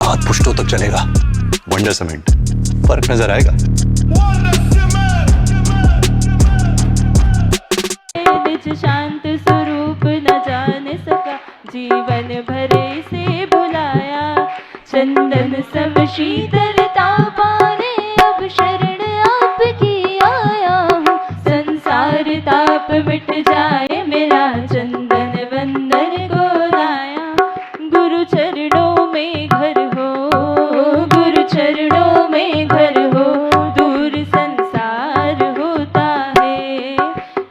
हाथ पुश्तों तक चलेगा। वंडर सीमेंट, फर्क नजर आएगा। निज शांत स्वरूप न जान सका, जीवन भर से भुलाया। चंदन सब शीतलता पाने अब शरण आपकी आया हूँ। संसार ताप मिट जाए मेरा, चंदन वंदन को लाया। गुरु चरणों में घर हो, गुरु चरणों में घर हो, दूर संसार होता है।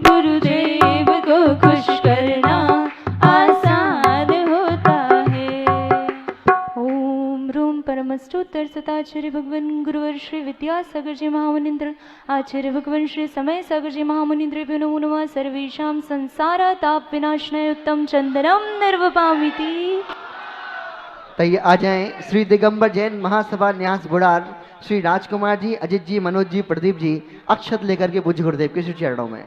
गुरुदेव को खुश करना आसान होता है। ओम रूम परमस्तोत्र सताचार्य भगवान गुरुवर श्री विद्यासागर जी महामुनिंद्र आचार्य भगवान श्री समय सागर जी महामुनिंद्र नमो नमः। सर्वेषां संसाराताप विनाशनाय उत्तम चंदनम निर्वपामिति। तैयार आ जाएं श्री दिगंबर जैन महासभा न्यास बुढ़ार श्री राजकुमार जी, अजित जी, मनोज जी, प्रदीप जी अक्षत लेकर के पूज्य गुरुदेव के श्री चरणों में।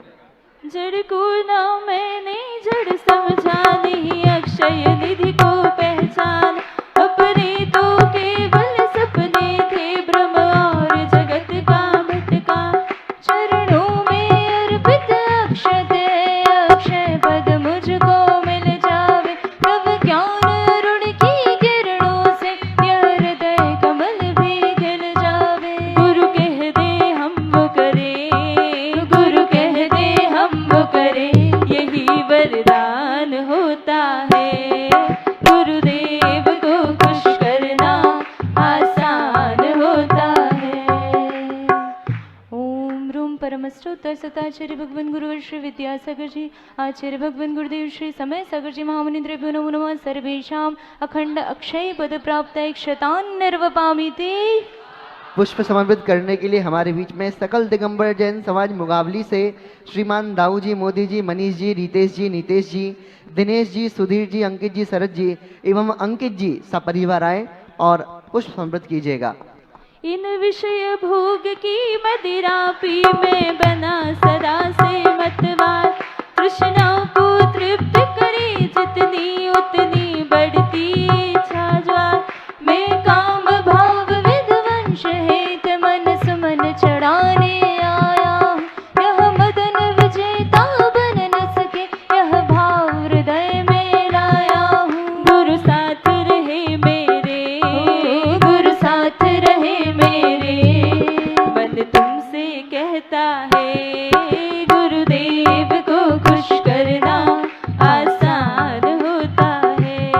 जड़ को ना मैंने जड़ समझा, नहीं अक्षय निधि को पहचान। अपने तो केवल सपने थे, ब्रह्म और जगत का भटका। चरणों में अर्पित अक्षत अक्षय पद मुझको मिल जावे। तब ज्ञान ऋण की किरणों से यह हृदय कमल भी खिल जावे। गुरु कह दे हम वो करें, गुरु कह दे हम वो करें, यही वरदान होता है। गुरुदेव को खुश करना आसान होता है। ओम रूम परमस्तोत्र सताचार्य भगवान गुरुवर श्री विद्यासागर जी आचार्य भगवान गुरुदेव श्री समय सागर जी महामुनिंद्रेभ्यो नमो नमः। सर्वेषां अखंड अक्षय पद प्राप्त क्षतान निर्वपामिति। पुष्प समर्पित करने के लिए हमारे बीच में सकल दिगंबर जैन समाज मुगावली से श्रीमान दाऊ जी, मोदी जी, मनीष जी, रितेश जी, नीतेश जी, दिनेश जी, सुधीर जी, अंकित जी, शरद जी एवं अंकित जी सपरिवार आए और पुष्प समर्पित कीजिएगा। इन विषय भोग की मदिरा पी में बना सदा से मतवार। तृष्णा को तृप्त करे जितनी उतनी बढ़ती इच्छा ज्वार। मैं काम भाव विध्वंस हेत मन सुमन चढ़ाने आया हूँ। यह मदन विजेता बन न सके, यह भाव हृदय में लाया हूँ। गुरु साथ रहे मेरे, गुरु साथ रहे मेरे, मन तुमसे कहता है। गुरुदेव को खुश करना आसान होता है।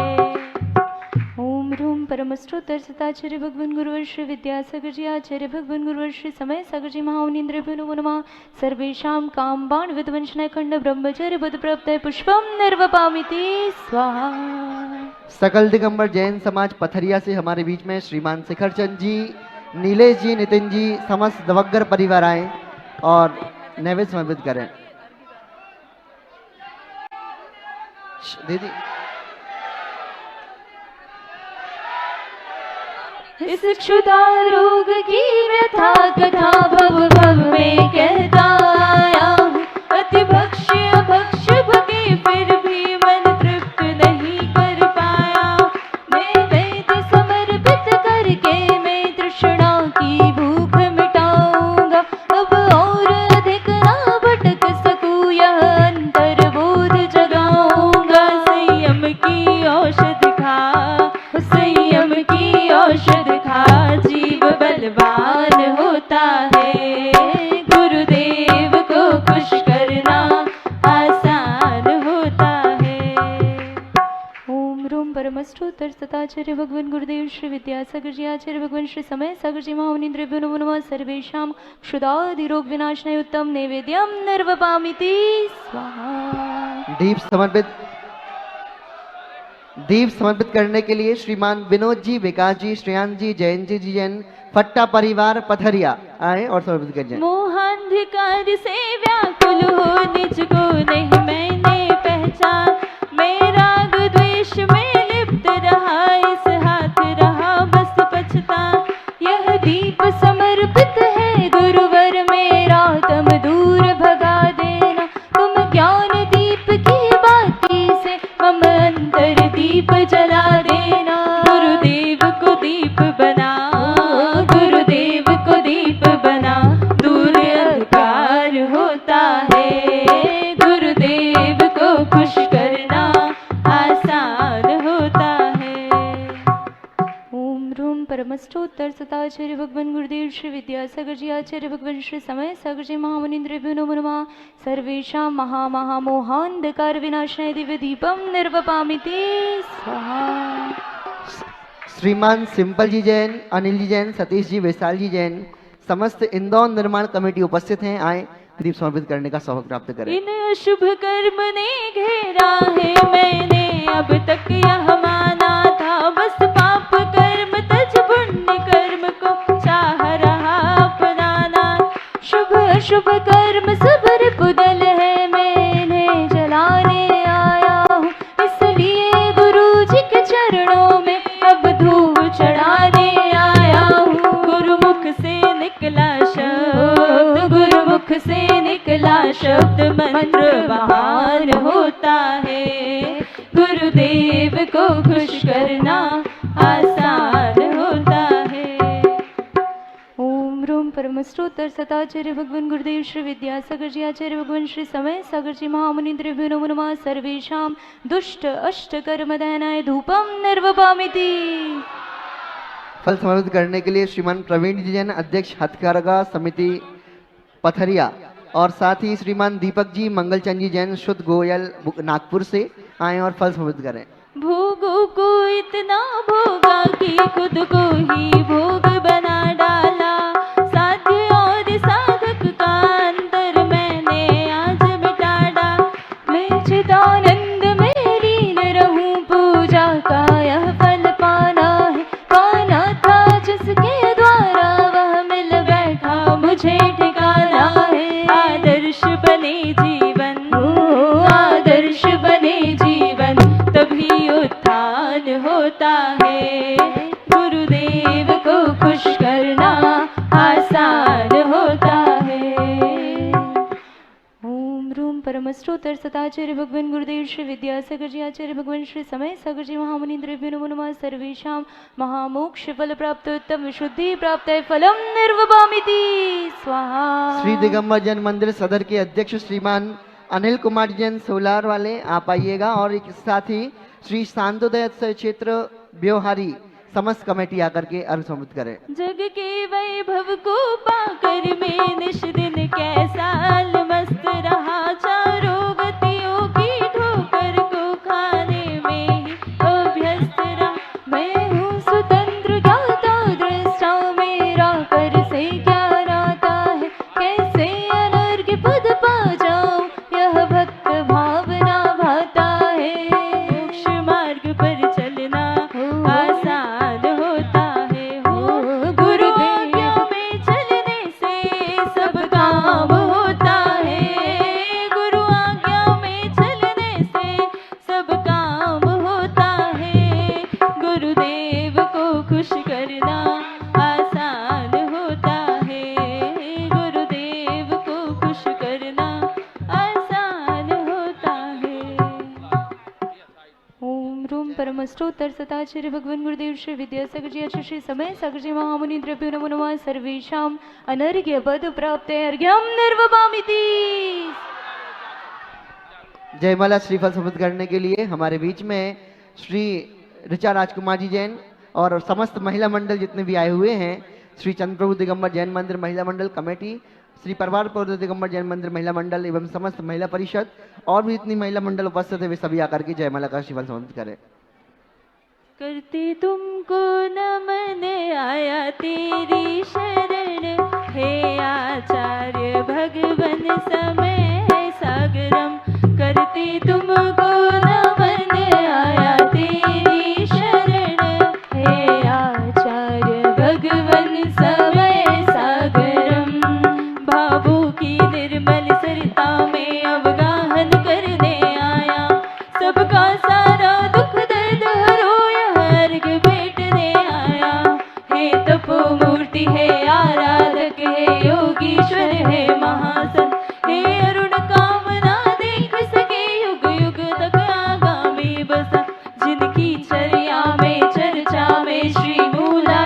ओम रूम परमस्तोत्र सताचार्य भगवान गुरुवर श्री विद्यासागर जी आचार्य भगवान गुरुवर श्री समय सागर जी महामुनिंद्रेभ्यो नमो नमः। सर्वेषां कामबाण विध्वंसनाय खंड ब्रह्मचर्य पद प्राप्त पुष्पम निर्वपामिति स्वाहा। सकल दिगंबर जैन समाज पथरिया से हमारे बीच में श्रीमान शिखर चंद जी, नीलेश जी, नितिन जी समस्त दवग्गर परिवार आए और नैवेद्य समर्पित करें। दीदी इस क्षुधा रोग की व्यथा कथा भव भव में कहता आया हूँ। अति भक्ष्य भक्ष्य भगे फिर भी मन तृप्त नहीं कर पाया। नैवेद्य समर्पित करके मैं तृष्णा की भूख मिटाऊंगा। अब और अधिक ना भटक सकूं, यह अंतर्बोध जगाऊंगा। संयम की औषधि खा, संयम की औषधि खा, जीव बलवान होता है। गुरुदेव को खुश करना आसान होता है। ओम रूम परमस्तोत्र सताचार्य भगवान गुरुदेव श्री विद्यासागर जी आचार्य भगवान श्री समय सागर जी महामुनिंद्रेभ्यो नमो नमः। सर्वेषां क्षुधादि रोग विनाशनाय उत्तम नैवेद्यम निर्वपामिति स्वाहा। दीप समर्पित करने के लिए श्रीमान विनोद जी, विकास जी, श्रेयांश जी, जयंत जी जैन फट्टा परिवार पथरिया आए और समर्पित कर जाए। मोहांधकार से व्याकुल हो निज को नहीं मैंने पहचान। मैं राग द्वेष में लिप्त रहा, इस हाथ रहा बस पछतान। यह दीप समर्पित है गुरुवर मेरा, तुम दूर भगा देना। तुम ज्ञान दीप की बाती से हम अंतर दीप जला देना। गुरुदेव को दी दीप बना, गुरुदेव को दीप बना, दूर अंधकार होता है, गुरुदेव को खुश करना आसान होता है। ओम रूम परमष्टोत्तर सताचार्य भगवान गुरुदेव श्री विद्यासागर जी आचार्य भगवान श्री समय सागर जी महामुनीन्द्रेभ्यो नमो नमः। सर्वेषां महामोहान्धकार विनाशाय दिव्य दीपम निर्वपामिति स्वाहा। श्रीमान सिंपल जी जैन, अनिल जी जैन, सतीश जी, वैशाल जी जैन, समस्त इंदौर निर्माण कमेटी उपस्थित हैं। आए दीप समर्पित करने का सौभाग्य प्राप्त करें। इन अशुभ कर्म ने घेरा है, मैंने अब तक यह माना था, बस पाप कर्म तज पुण्य कर्म को चाह रहा अपनाना। शुभ अशुभ कर्म सब रिपुदल है, मैंने जलाने आया हूँ, इसलिए गुरु जी के चरणों में अब धूप चढ़ाने आया हूँ। गुरुमुख से निकला शब्द, गुरुमुख से निकला शब्द मंत्र महान होता है, गुरुदेव को खुश करना आसान होता है। ओम रूम परमष्टोत्तर सताचार्य भगवान गुरुदेव श्री विद्यासागर जी आचार्य भगवान श्री समय सागर जी महामुनीन्द्रेभ्यो नमो नमः। सर्वेषां दुष्ट अष्ट कर्म दहनाय धूपम निर्वपामिति। फल समर्पित करने के लिए श्रीमान प्रवीण जी जैन, अध्यक्ष हथकरघा समिति पथरिया, और साथ ही श्रीमान दीपक जी, मंगलचंद जी जैन, शुद्ध गोयल नागपुर से आए और फल समर्पित करें। भोगों को इतना भोगा कि खुद को ही भोग बना डाला, साध्य और साधक का अंतर मैंने आज मिटा डाला। मैं चिदानंद में लीन रहूं, पूजा का यह फल पाना है, पाना था जिसके द्वारा वह मिल बैठा मुझे ठिकाना है। आदर्श बने जीवन, आदर्श बने जीवन, तभी उत्थान होता है, गुरुदेव को खुश करना आसान होता है। ओम रूम परमष्टोत्तर सताचार्य भगवान गुरुदेव श्री विद्यासागर जी आचार्य भगवान श्री समय सागर जी महामुनीन्द्रेभ्यो नमो नमः। सर्वेषां महामोक्ष फल प्राप्त उत्तम विशुद्धि प्राप्त फलम निर्वपामिति स्वाहा। श्री दिगंबर जैन मंदिर सदर के अध्यक्ष श्रीमान अनिल कुमार जैन सोलार वाले आप आइएगा, और एक साथ ही श्री शांतोदय क्षेत्र ब्योहारी समस्त कमेटी आकर के अर्घ समर्पित करें। जग के वैभव को पाकर मैं निश दिन कैसा मस्त रहा, चारों गतियों की ठोकर को खाने में ही अभ्यस्त रहा। मैं हूँ स्वतंत्र ज्ञाता दृष्टा, मेरा कर से क्या नाता है, कैसे अनर्घ्य पद पा जाऊं, यह भक्त भावना भाता है। मोक्ष मार्ग पर चलना आसान होता है, हो गुरु आज्ञा में चलने से सब काम होता है, गुरु आज्ञा में चलने से सब काम होता है, गुरुदेव को खुश करना आसान होता है, गुरुदेव को खुश करना आसान होता है। ओम रूम परमष्टोत्तर सताचार्य भगवान गुरुदेव श्री विद्यासागर जी आचार्य श्री समय सागर जी महामुनीन्द्रेभ्यो नमो नमः। सर्वेषां अनर्घ्य पद प्राप्त अर्घ्यम निर्वपामिति। जयमाला श्रीफल समर्पित करने के लिए हमारे बीच में श्री ऋचा राजकुमार जी जैन और समस्त महिला मंडल जितने भी आए हुए हैं, श्री चंद्रप्रभु दिगंबर जैन मंदिर महिला मंडल कमेटी, श्री परवार पौध दिगंबर जैन मंदिर महिला मंडल एवं समस्त महिला परिषद और भी जितनी महिला मंडल उपस्थित है वे सभी आकर के जयमाला का श्रीफल समर्पित करें। करते तुमको नमन आया तेरी शरण, हे आचार्य भगवन समय सागरम। करते तुमको नमन आया तेरी शरण, हे आचार्य भगवन समय सागरम। भावों की निर्मल सरिता में अवगाहन करने आया, सबका सारा दुख दर्द हरो अर्घ भेंटने आया। हे तपो मूर्ति है आराधक है योगीश्वर है महासन, हे अरुण कामना देख सके युग युग तक आगामी बसन। जिनकी चर्या में चर्चा में श्री मूला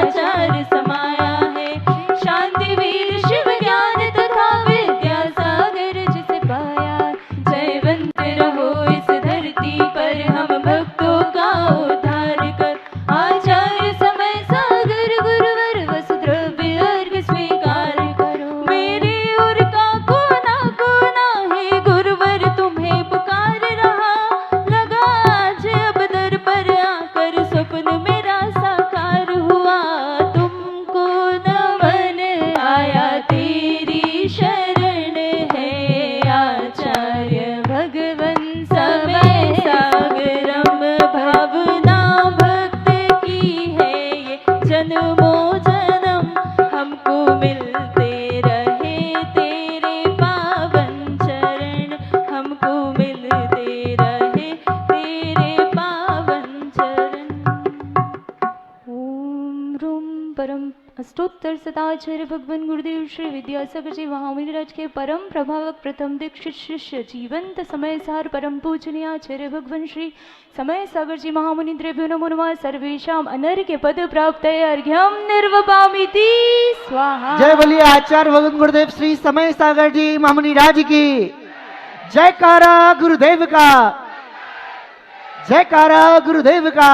जन्मों जन्म हमको मिलते रहे तेरे पावन चरण, हमको मिलते रहे तेरे पावन चरण। ओम रूम परम अष्टोत्तर शताचार्य भगवान गुरुदेव श्री विद्यासागर जी महामुनिराज के परम प्रभावक प्रथम दीक्षित शिष्य जीवंत समय सार परम पूजनीय आचार्य भगवान श्री समय सागर जी महामुनि द्रव्यो नमो नमः सर्वेषाम अनर्घ्य पद प्राप्त अर्घ्यम निर्वपामिति स्वाहा। जय बोलिए आचार्य भगवान गुरुदेव श्री समय सागर जी महामुनि राज की जयकारा गुरुदेव का, जयकारा गुरुदेव का।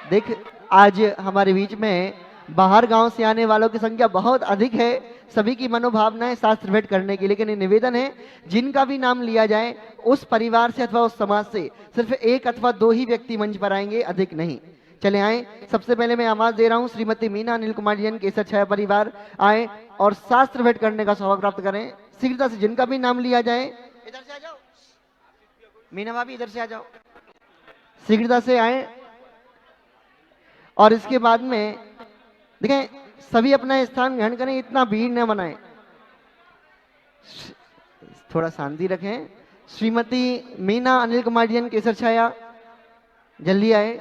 देख आज हमारे बीच में बाहर गांव से आने वालों की संख्या बहुत अधिक है, सभी की मनोभावनाएं शास्त्र भेंट करने की, लेकिन निवेदन है जिनका भी नाम लिया जाए उस परिवार से अथवा उस समाज से सिर्फ एक अथवा दो ही व्यक्ति मंच पर आएंगे, अधिक नहीं। चले आए। सबसे पहले मैं आवाज दे रहा हूं श्रीमती मीना अनिल कुमार जी केसर छाया परिवार आए और शास्त्र भेंट करने का सौभाग्य प्राप्त करें। शीघ्रता से जिनका भी नाम लिया जाए इधर से आ जाओ, मीना भाभी इधर से आ जाओ, शीघ्रता से आए। और इसके बाद में देखें सभी अपना स्थान ग्रहण करें, इतना भीड़ न बनाएं, थोड़ा शांति रखें। श्रीमती मीना अनिल कुमार जी केसर छाया जल्दी आए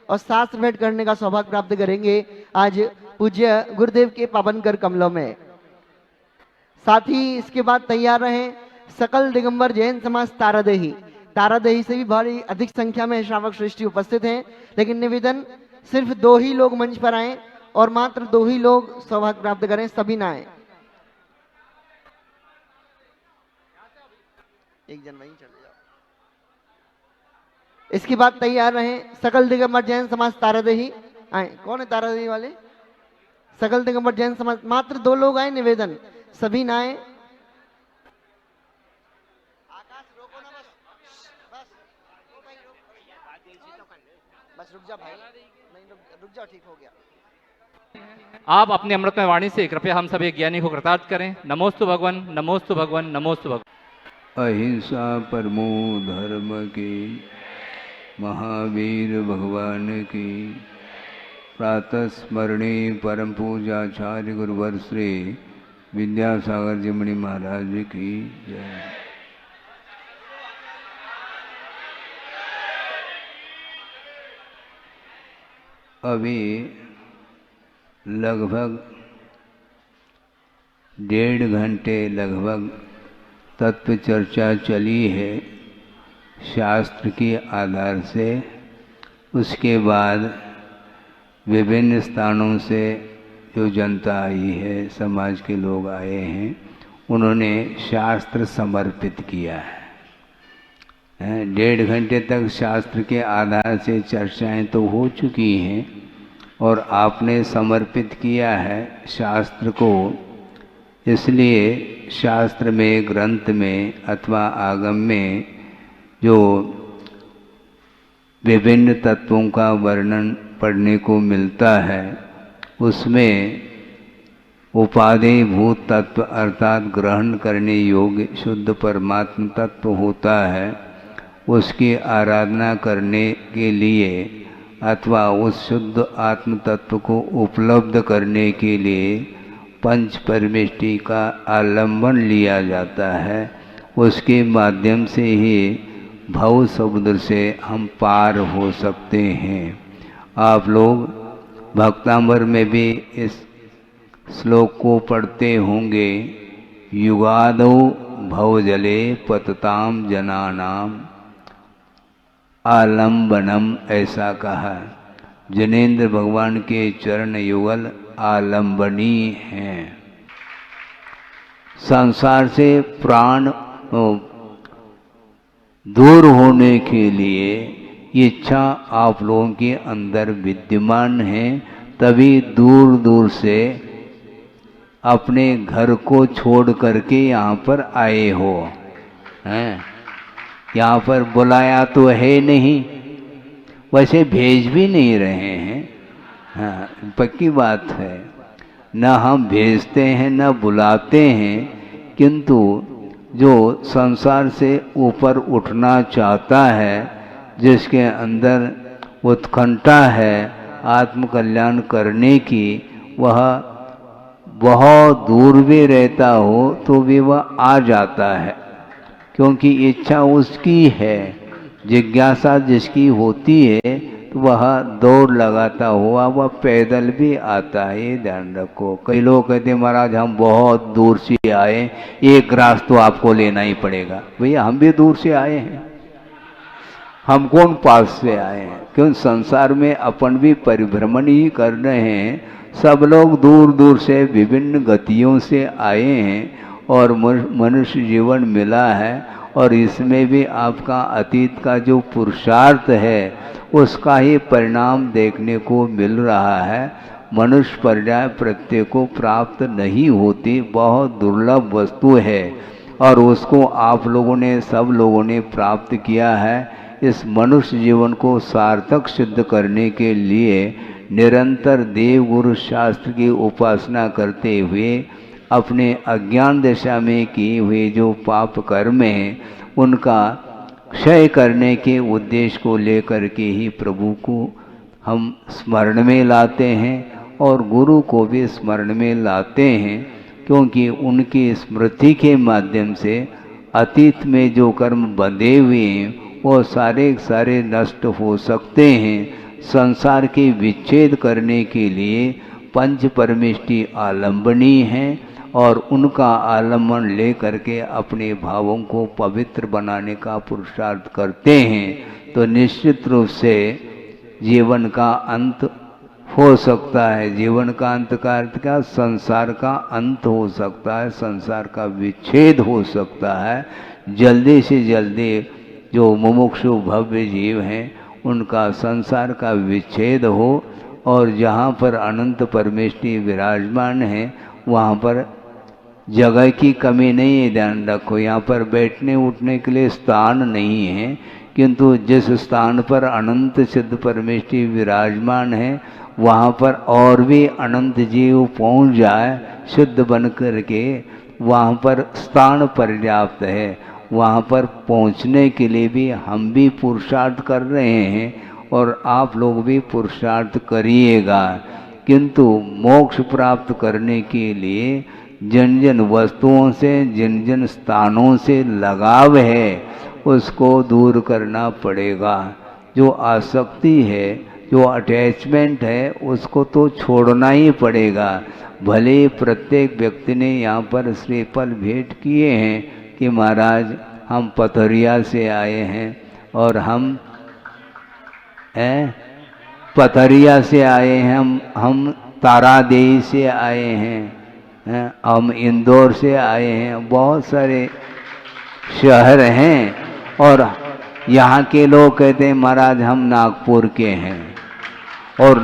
और शास्त्र भेंट करने का सौभाग्य प्राप्त करेंगे आज पूज्य गुरुदेव के पावन कर कमलों में। साथ ही इसके बाद तैयार रहें सकल दिगंबर जैन समाज तारादेही, तारादेही से भी बड़ी अधिक संख्या में श्रावक श्रेष्ठी उपस्थित हैं, लेकिन निवेदन सिर्फ दो ही लोग मंच पर आए और मात्र दो ही लोग सौभाग्य प्राप्त करें, सभी ना आए। एक जन वहीं चले जाओ। इसके बाद तैयार रहें सकल दिगंबर जैन समाज तारादेही आए। कौन है तारादेही वाले? सकल दिगंबर जैन समाज, मात्र दो लोग आए, निवेदन सभी ना आए। आकाश रोको ना, बस रुक जा भाई, नहीं रुक जाओ, ठीक हो गया। आप अपनी अमृतमय वाणी से कृपया हम सभी ज्ञानी को कृतार्थ करें। नमोस्तु भगवान, नमोस्तु भगवान, नमोस्तु भगवान। अहिंसा परमो धर्म की, महावीर भगवान की, प्रातः स्मरणी परम पूजाचार्य गुरुवर श्री विद्यासागर जी मुनि महाराज की जय। अभी लगभग 1.5 घंटे लगभग तत्व चर्चा चली है शास्त्र के आधार से। उसके बाद विभिन्न स्थानों से जो जनता आई है, समाज के लोग आए हैं, उन्होंने शास्त्र समर्पित किया है। 1.5 घंटे तक शास्त्र के आधार से चर्चाएं तो हो चुकी हैं और आपने समर्पित किया है शास्त्र को। इसलिए शास्त्र में, ग्रंथ में अथवा आगम में जो विभिन्न तत्वों का वर्णन पढ़ने को मिलता है, उसमें उपादेयभूत तत्व अर्थात ग्रहण करने योग्य शुद्ध परमात्म तत्व होता है। उसकी आराधना करने के लिए अथवा उस शुद्ध आत्म तत्व को उपलब्ध करने के लिए पंच परमेष्टि का आलंबन लिया जाता है। उसके माध्यम से ही भव समुद्र से हम पार हो सकते हैं। आप लोग भक्तांबर में भी इस श्लोक को पढ़ते होंगे। युगादौ भवजले पतताम जनानाम आलंबनम, ऐसा कहा। जनेन्द्र भगवान के चरण युगल आलंबनीय हैं। संसार से प्राण दूर होने के लिए इच्छा आप लोगों के अंदर विद्यमान है, तभी दूर दूर से अपने घर को छोड़ करके यहाँ पर आए हो। हैं, यहाँ पर बुलाया तो है नहीं, वैसे भेज भी नहीं रहे हैं। हाँ, पक्की बात है, न हम भेजते हैं न बुलाते हैं, किंतु जो संसार से ऊपर उठना चाहता है, जिसके अंदर उत्कंठा है, आत्मकल्याण करने की वह बहुत दूर भी रहता हो तो भी वह आ जाता है, क्योंकि इच्छा उसकी है। जिज्ञासा जिसकी होती है तो वह दौड़ लगाता हुआ वह पैदल भी आता है, ये ध्यान रखो। कई लोग कहते हैं महाराज हम बहुत दूर से आए, एक ग्रास तो आपको लेना ही पड़ेगा। भैया हम भी दूर से आए हैं, हम कौन पास से आए हैं? क्यों संसार में अपन भी परिभ्रमण ही कर रहे हैं। सब लोग दूर दूर से विभिन्न गतियों से आए हैं और मनुष्य जीवन मिला है, और इसमें भी आपका अतीत का जो पुरुषार्थ है उसका ही परिणाम देखने को मिल रहा है। मनुष्य पर्याय प्रत्यय को प्राप्त नहीं होती, बहुत दुर्लभ वस्तु है, और उसको आप लोगों ने सब लोगों ने प्राप्त किया है। इस मनुष्य जीवन को सार्थक सिद्ध करने के लिए निरंतर देव गुरु शास्त्र की उपासना करते हुए अपने अज्ञान दशा में किए हुए जो पाप कर्म हैं उनका क्षय करने के उद्देश्य को लेकर के ही प्रभु को हम स्मरण में लाते हैं और गुरु को भी स्मरण में लाते हैं, क्योंकि उनकी स्मृति के माध्यम से अतीत में जो कर्म बंधे हुए हैं वो सारे सारे नष्ट हो सकते हैं। संसार के विच्छेद करने के लिए पंच परमेष्टि आलंबनीय हैं और उनका आलम्बन ले करके अपने भावों को पवित्र बनाने का पुरुषार्थ करते हैं, तो निश्चित रूप से जीवन का अंत हो सकता है। जीवन का अंत का अर्थ क्या? संसार का अंत हो सकता है, संसार का विच्छेद हो सकता है। जल्दी से जल्दी जो मुमुक्षु भव्य जीव हैं उनका संसार का विच्छेद हो, और जहाँ पर अनंत परमेष्टि विराजमान है वहाँ पर जगह की कमी नहीं है। ध्यान रखो, यहाँ पर बैठने उठने के लिए स्थान नहीं है, किंतु जिस स्थान पर अनंत सिद्ध परमेष्टि विराजमान है वहाँ पर और भी अनंत जीव पहुँच जाए शुद्ध बन करके, वहाँ पर स्थान पर्याप्त है। वहाँ पर पहुँचने के लिए भी हम भी पुरुषार्थ कर रहे हैं और आप लोग भी पुरुषार्थ करिएगा, किंतु मोक्ष प्राप्त करने के लिए जिन जिन वस्तुओं से जिन जिन स्थानों से लगाव है उसको दूर करना पड़ेगा। जो आसक्ति है, जो अटैचमेंट है, उसको तो छोड़ना ही पड़ेगा। भले प्रत्येक व्यक्ति ने यहाँ पर श्रीफल भेंट किए हैं कि महाराज हम पथरिया से आए हैं और हम पथरिया से आए हैं, हम तारादेवी से आए हैं, हम इंदौर से आए हैं। बहुत सारे शहर हैं और यहाँ के लोग कहते हैं महाराज हम नागपुर के हैं, और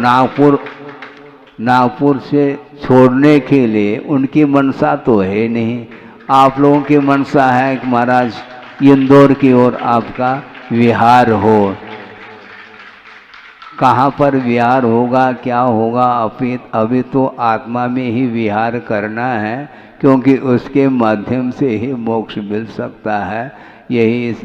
नागपुर से छोड़ने के लिए उनकी मनसा तो है नहीं। आप लोगों की मनसा है कि महाराज इंदौर की ओर आपका विहार हो। कहाँ पर विहार होगा, क्या होगा, अभी तो आत्मा में ही विहार करना है, क्योंकि उसके माध्यम से ही मोक्ष मिल सकता है। यही इस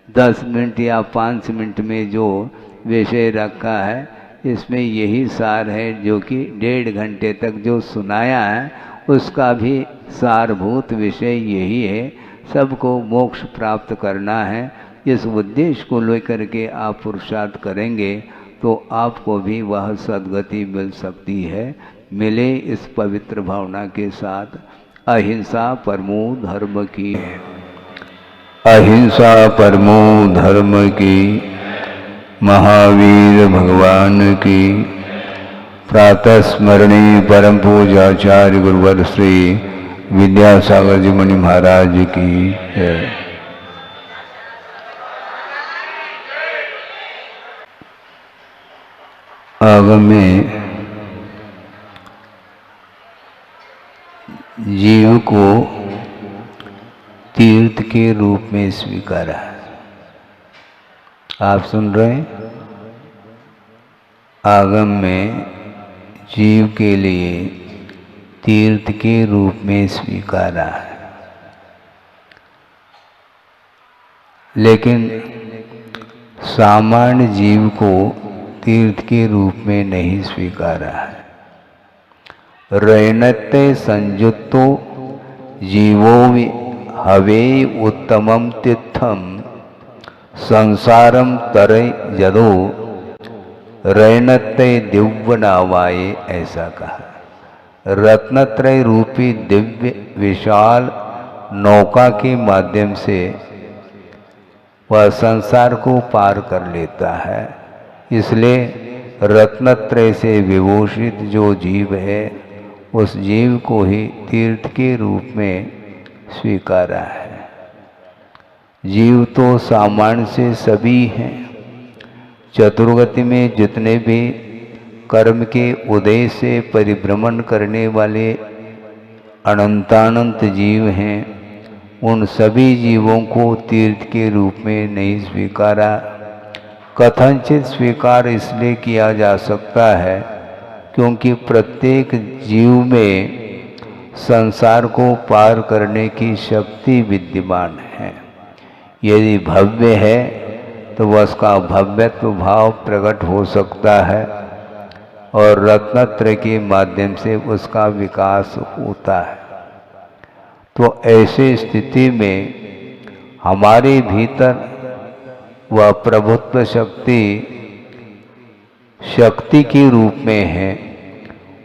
10 मिनट या 5 मिनट में जो विषय रखा है इसमें यही सार है, जो कि 1.5 घंटे तक जो सुनाया है उसका भी सारभूत विषय यही है। सबको मोक्ष प्राप्त करना है। इस उद्देश्य को लेकर के आप पुरुषार्थ करेंगे तो आपको भी वह सद्गति मिल सकती है। मिले इस पवित्र भावना के साथ। अहिंसा परमो धर्म की, अहिंसा परमो धर्म की, महावीर भगवान की। प्रातः स्मरणी परम पूज्याचार्य गुरुवर श्री विद्यासागर जी मुनि महाराज की है। आगम में जीव को तीर्थ के रूप में स्वीकारा है। आप सुन रहे हैं? आगम में जीव के लिए तीर्थ के रूप में स्वीकारा है, लेकिन सामान्य जीव को तीर्थ के रूप में नहीं स्वीकारा है। रैनते संयुक्तो जीवो हवे उत्तमम तीर्थम संसारम तरे यदो रैनते दिव्य नावाये, ऐसा कहा। रत्नत्रय रूपी दिव्य विशाल नौका के माध्यम से वह संसार को पार कर लेता है। इसलिए रत्नत्रय से विभूषित जो जीव है उस जीव को ही तीर्थ के रूप में स्वीकारा है। जीव तो सामान्य से सभी हैं। चतुर्गति में जितने भी कर्म के उदय से परिभ्रमण करने वाले अनंतानंत जीव हैं, उन सभी जीवों को तीर्थ के रूप में नहीं स्वीकारा। कथनचित स्वीकार इसलिए किया जा सकता है क्योंकि प्रत्येक जीव में संसार को पार करने की शक्ति विद्यमान है। यदि भव्य है तो वह उसका भव्यत्व भाव प्रकट हो सकता है और रत्नत्रय के माध्यम से उसका विकास होता है। तो ऐसी स्थिति में हमारे भीतर वह प्रभुत्व शक्ति के रूप में है।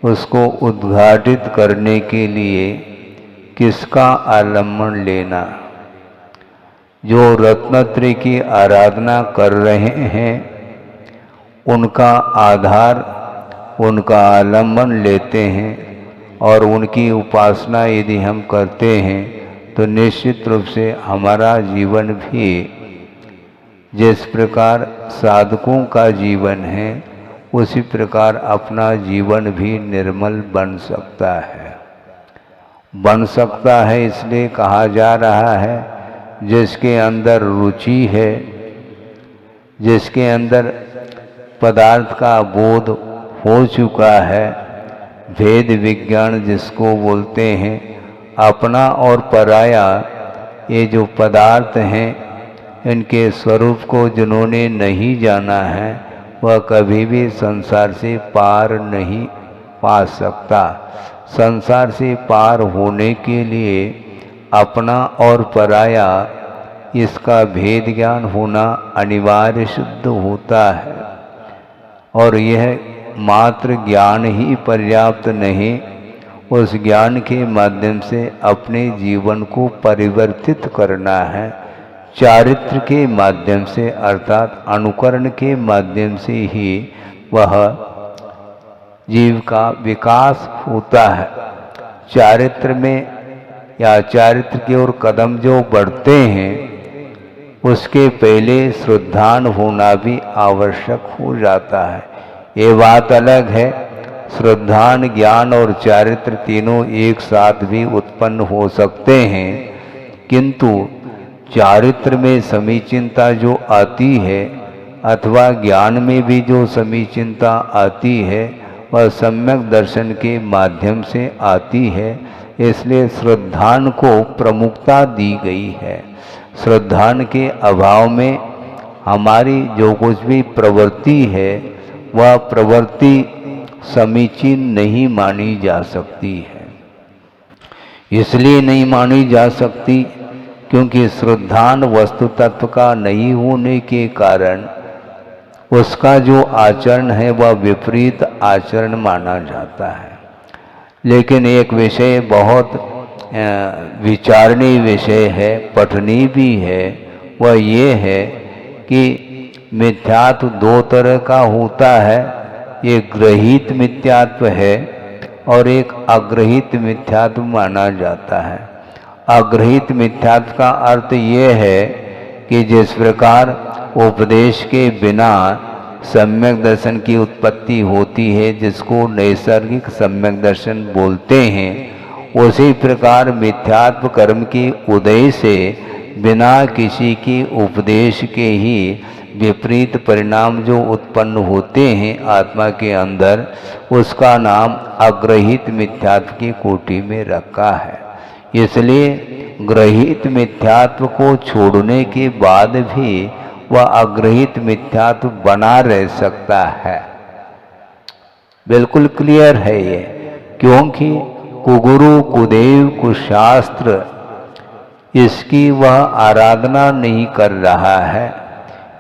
उसको उद्घाटित करने के लिए किसका आलम्बन लेना? जो रत्नत्रय की आराधना कर रहे हैं उनका आधार, उनका आलम्बन लेते हैं और उनकी उपासना यदि हम करते हैं तो निश्चित रूप से हमारा जीवन भी जिस प्रकार साधकों का जीवन है उसी प्रकार अपना जीवन भी निर्मल बन सकता है। बन सकता है इसलिए कहा जा रहा है जिसके अंदर रुचि है, जिसके अंदर पदार्थ का बोध हो चुका है, भेद विज्ञान जिसको बोलते हैं, अपना और पराया ये जो पदार्थ हैं इनके स्वरूप को जिन्होंने नहीं जाना है वह कभी भी संसार से पार नहीं पा सकता। संसार से पार होने के लिए अपना और पराया इसका भेद ज्ञान होना अनिवार्य सिद्ध होता है। और यह मात्र ज्ञान ही पर्याप्त नहीं, उस ज्ञान के माध्यम से अपने जीवन को परिवर्तित करना है। चारित्र के माध्यम से अर्थात अनुकरण के माध्यम से ही वह जीव का विकास होता है। चारित्र में या चारित्र की ओर कदम जो बढ़ते हैं उसके पहले श्रद्धान होना भी आवश्यक हो जाता है। ये बात अलग है, श्रद्धान ज्ञान और चारित्र तीनों एक साथ भी उत्पन्न हो सकते हैं, किंतु चारित्र में समीचीनता जो आती है अथवा ज्ञान में भी जो समीचीनता आती है वह सम्यक दर्शन के माध्यम से आती है। इसलिए श्रद्धान को प्रमुखता दी गई है। श्रद्धान के अभाव में हमारी जो कुछ भी प्रवृत्ति है वह प्रवृत्ति समीचीन नहीं मानी जा सकती है। इसलिए नहीं मानी जा सकती क्योंकि श्रद्धान वस्तु तत्व का नहीं होने के कारण उसका जो आचरण है वह विपरीत आचरण माना जाता है। लेकिन एक विषय बहुत विचारणीय विषय है, पठनीय भी है, वह ये है कि मिथ्यात्व दो तरह का होता है। एक ग्रहित मिथ्यात्व है और एक अग्रहित मिथ्यात्व माना जाता है। अग्रहित मिथ्यात्व का अर्थ ये है कि जिस प्रकार उपदेश के बिना सम्यक दर्शन की उत्पत्ति होती है, जिसको नैसर्गिक सम्यक दर्शन बोलते हैं, उसी प्रकार मिथ्यात्व कर्म की उदय से बिना किसी की उपदेश के ही विपरीत परिणाम जो उत्पन्न होते हैं आत्मा के अंदर, उसका नाम अग्रहित मिथ्यात्व की कोटि में रखा है। इसलिए ग्रहित मिथ्यात्व को छोड़ने के बाद भी वह अग्रहित मिथ्यात्व बना रह सकता है। बिल्कुल क्लियर है ये, क्योंकि कुगुरु कुदेव कुशास्त्र इसकी वह आराधना नहीं कर रहा है,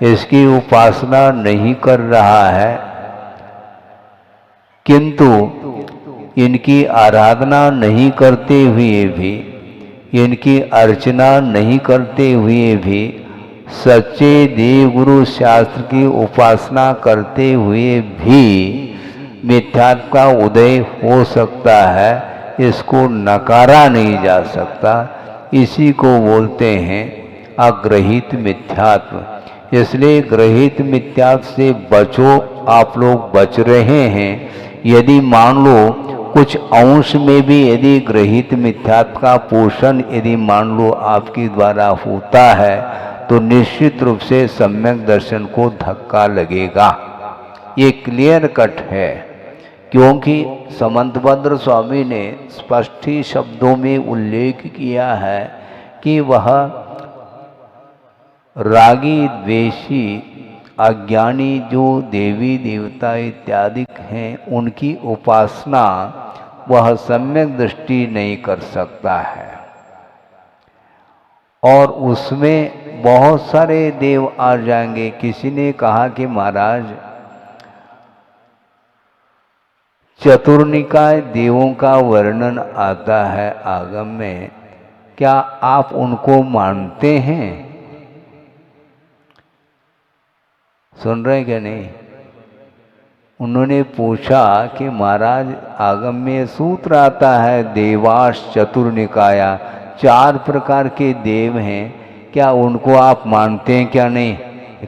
इसकी उपासना नहीं कर रहा है, किंतु इनकी आराधना नहीं करते हुए भी, इनकी अर्चना नहीं करते हुए भी सच्चे देव गुरु शास्त्र की उपासना करते हुए भी मिथ्यात्व का उदय हो सकता है, इसको नकारा नहीं जा सकता। इसी को बोलते हैं अग्रहित मिथ्यात्व। इसलिए ग्रहित मिथ्यात्व से बचो, आप लोग बच रहे हैं। यदि मान लो कुछ अंश में भी यदि ग्रहित मिथ्यात्व का पोषण यदि मान लो आपके द्वारा होता है तो निश्चित रूप से सम्यक दर्शन को धक्का लगेगा। ये क्लियर कट है, क्योंकि समंतभद्र स्वामी ने स्पष्ट ही शब्दों में उल्लेख किया है कि वह रागी द्वेषी अज्ञानी जो देवी देवता इत्यादि हैं उनकी उपासना वह सम्यक दृष्टि नहीं कर सकता है। और उसमें बहुत सारे देव आ जाएंगे। किसी ने कहा कि महाराज चतुर्निकाय देवों का वर्णन आता है आगम में, क्या आप उनको मानते हैं? सुन रहे क्या नहीं? उन्होंने पूछा कि महाराज आगम में सूत्र आता है देवाश चतुर्निकाया, 4 प्रकार के देव हैं, क्या उनको आप मानते हैं क्या? नहीं।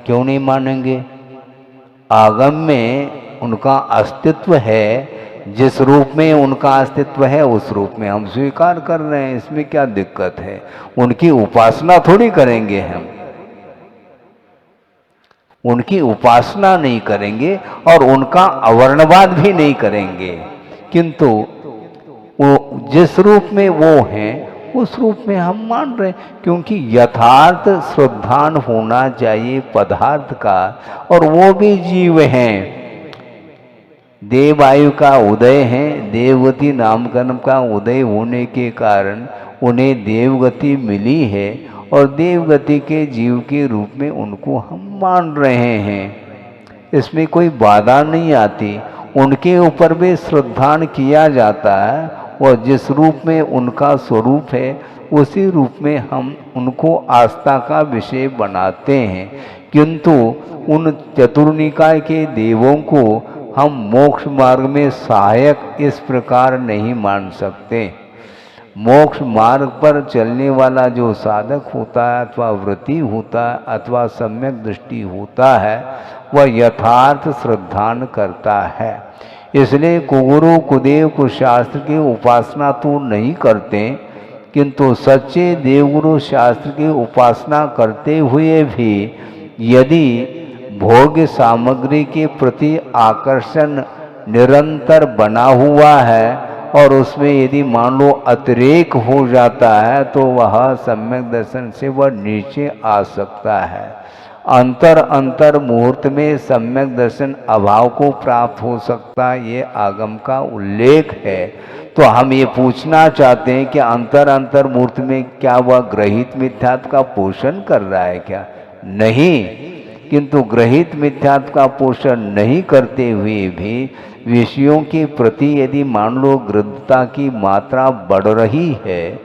क्यों नहीं मानेंगे? आगम में उनका अस्तित्व है, जिस रूप में उनका अस्तित्व है उस रूप में हम स्वीकार कर रहे हैं, इसमें क्या दिक्कत है? उनकी उपासना थोड़ी करेंगे हम, उनकी उपासना नहीं करेंगे और उनका अवर्णवाद भी नहीं करेंगे, किंतु वो जिस रूप में वो हैं उस रूप में हम मान रहे हैं। क्योंकि यथार्थ श्रद्धान होना चाहिए पदार्थ का, और वो भी जीव हैं। देवायु का उदय है, देवगति नामकरण का उदय होने के कारण उन्हें देवगति मिली है और देवगति के जीव के रूप में उनको हम मान रहे हैं। इसमें कोई बाधा नहीं आती, उनके ऊपर भी श्रद्धान किया जाता है और जिस रूप में उनका स्वरूप है उसी रूप में हम उनको आस्था का विषय बनाते हैं। किंतु उन चतुर्निकाय के देवों को हम मोक्ष मार्ग में सहायक इस प्रकार नहीं मान सकते। मोक्ष मार्ग पर चलने वाला जो साधक होता है अथवा व्रती होता है अथवा सम्यक दृष्टि होता है वह यथार्थ श्रद्धान करता है। इसलिए कुगुरु कुदेव कुशास्त्र की उपासना तो नहीं करते, किंतु सच्चे देवगुरु शास्त्र की उपासना करते हुए भी यदि भोग्य सामग्री के प्रति आकर्षण निरंतर बना हुआ है और उसमें यदि मान लो अतिरेक हो जाता है तो वह सम्यक दर्शन से वह नीचे आ सकता है। अंतर मुहूर्त में सम्यक दर्शन अभाव को प्राप्त हो सकता है, ये आगम का उल्लेख है। तो हम ये पूछना चाहते हैं कि अंतर मुहूर्त में क्या वह ग्रहित मिथ्यात्व का पोषण कर रहा है क्या? नहीं। किंतु ग्रहित मिथ्यात्व का पोषण नहीं करते हुए भी विषयों के प्रति यदि मान लो गृद्धता की मात्रा बढ़ रही है,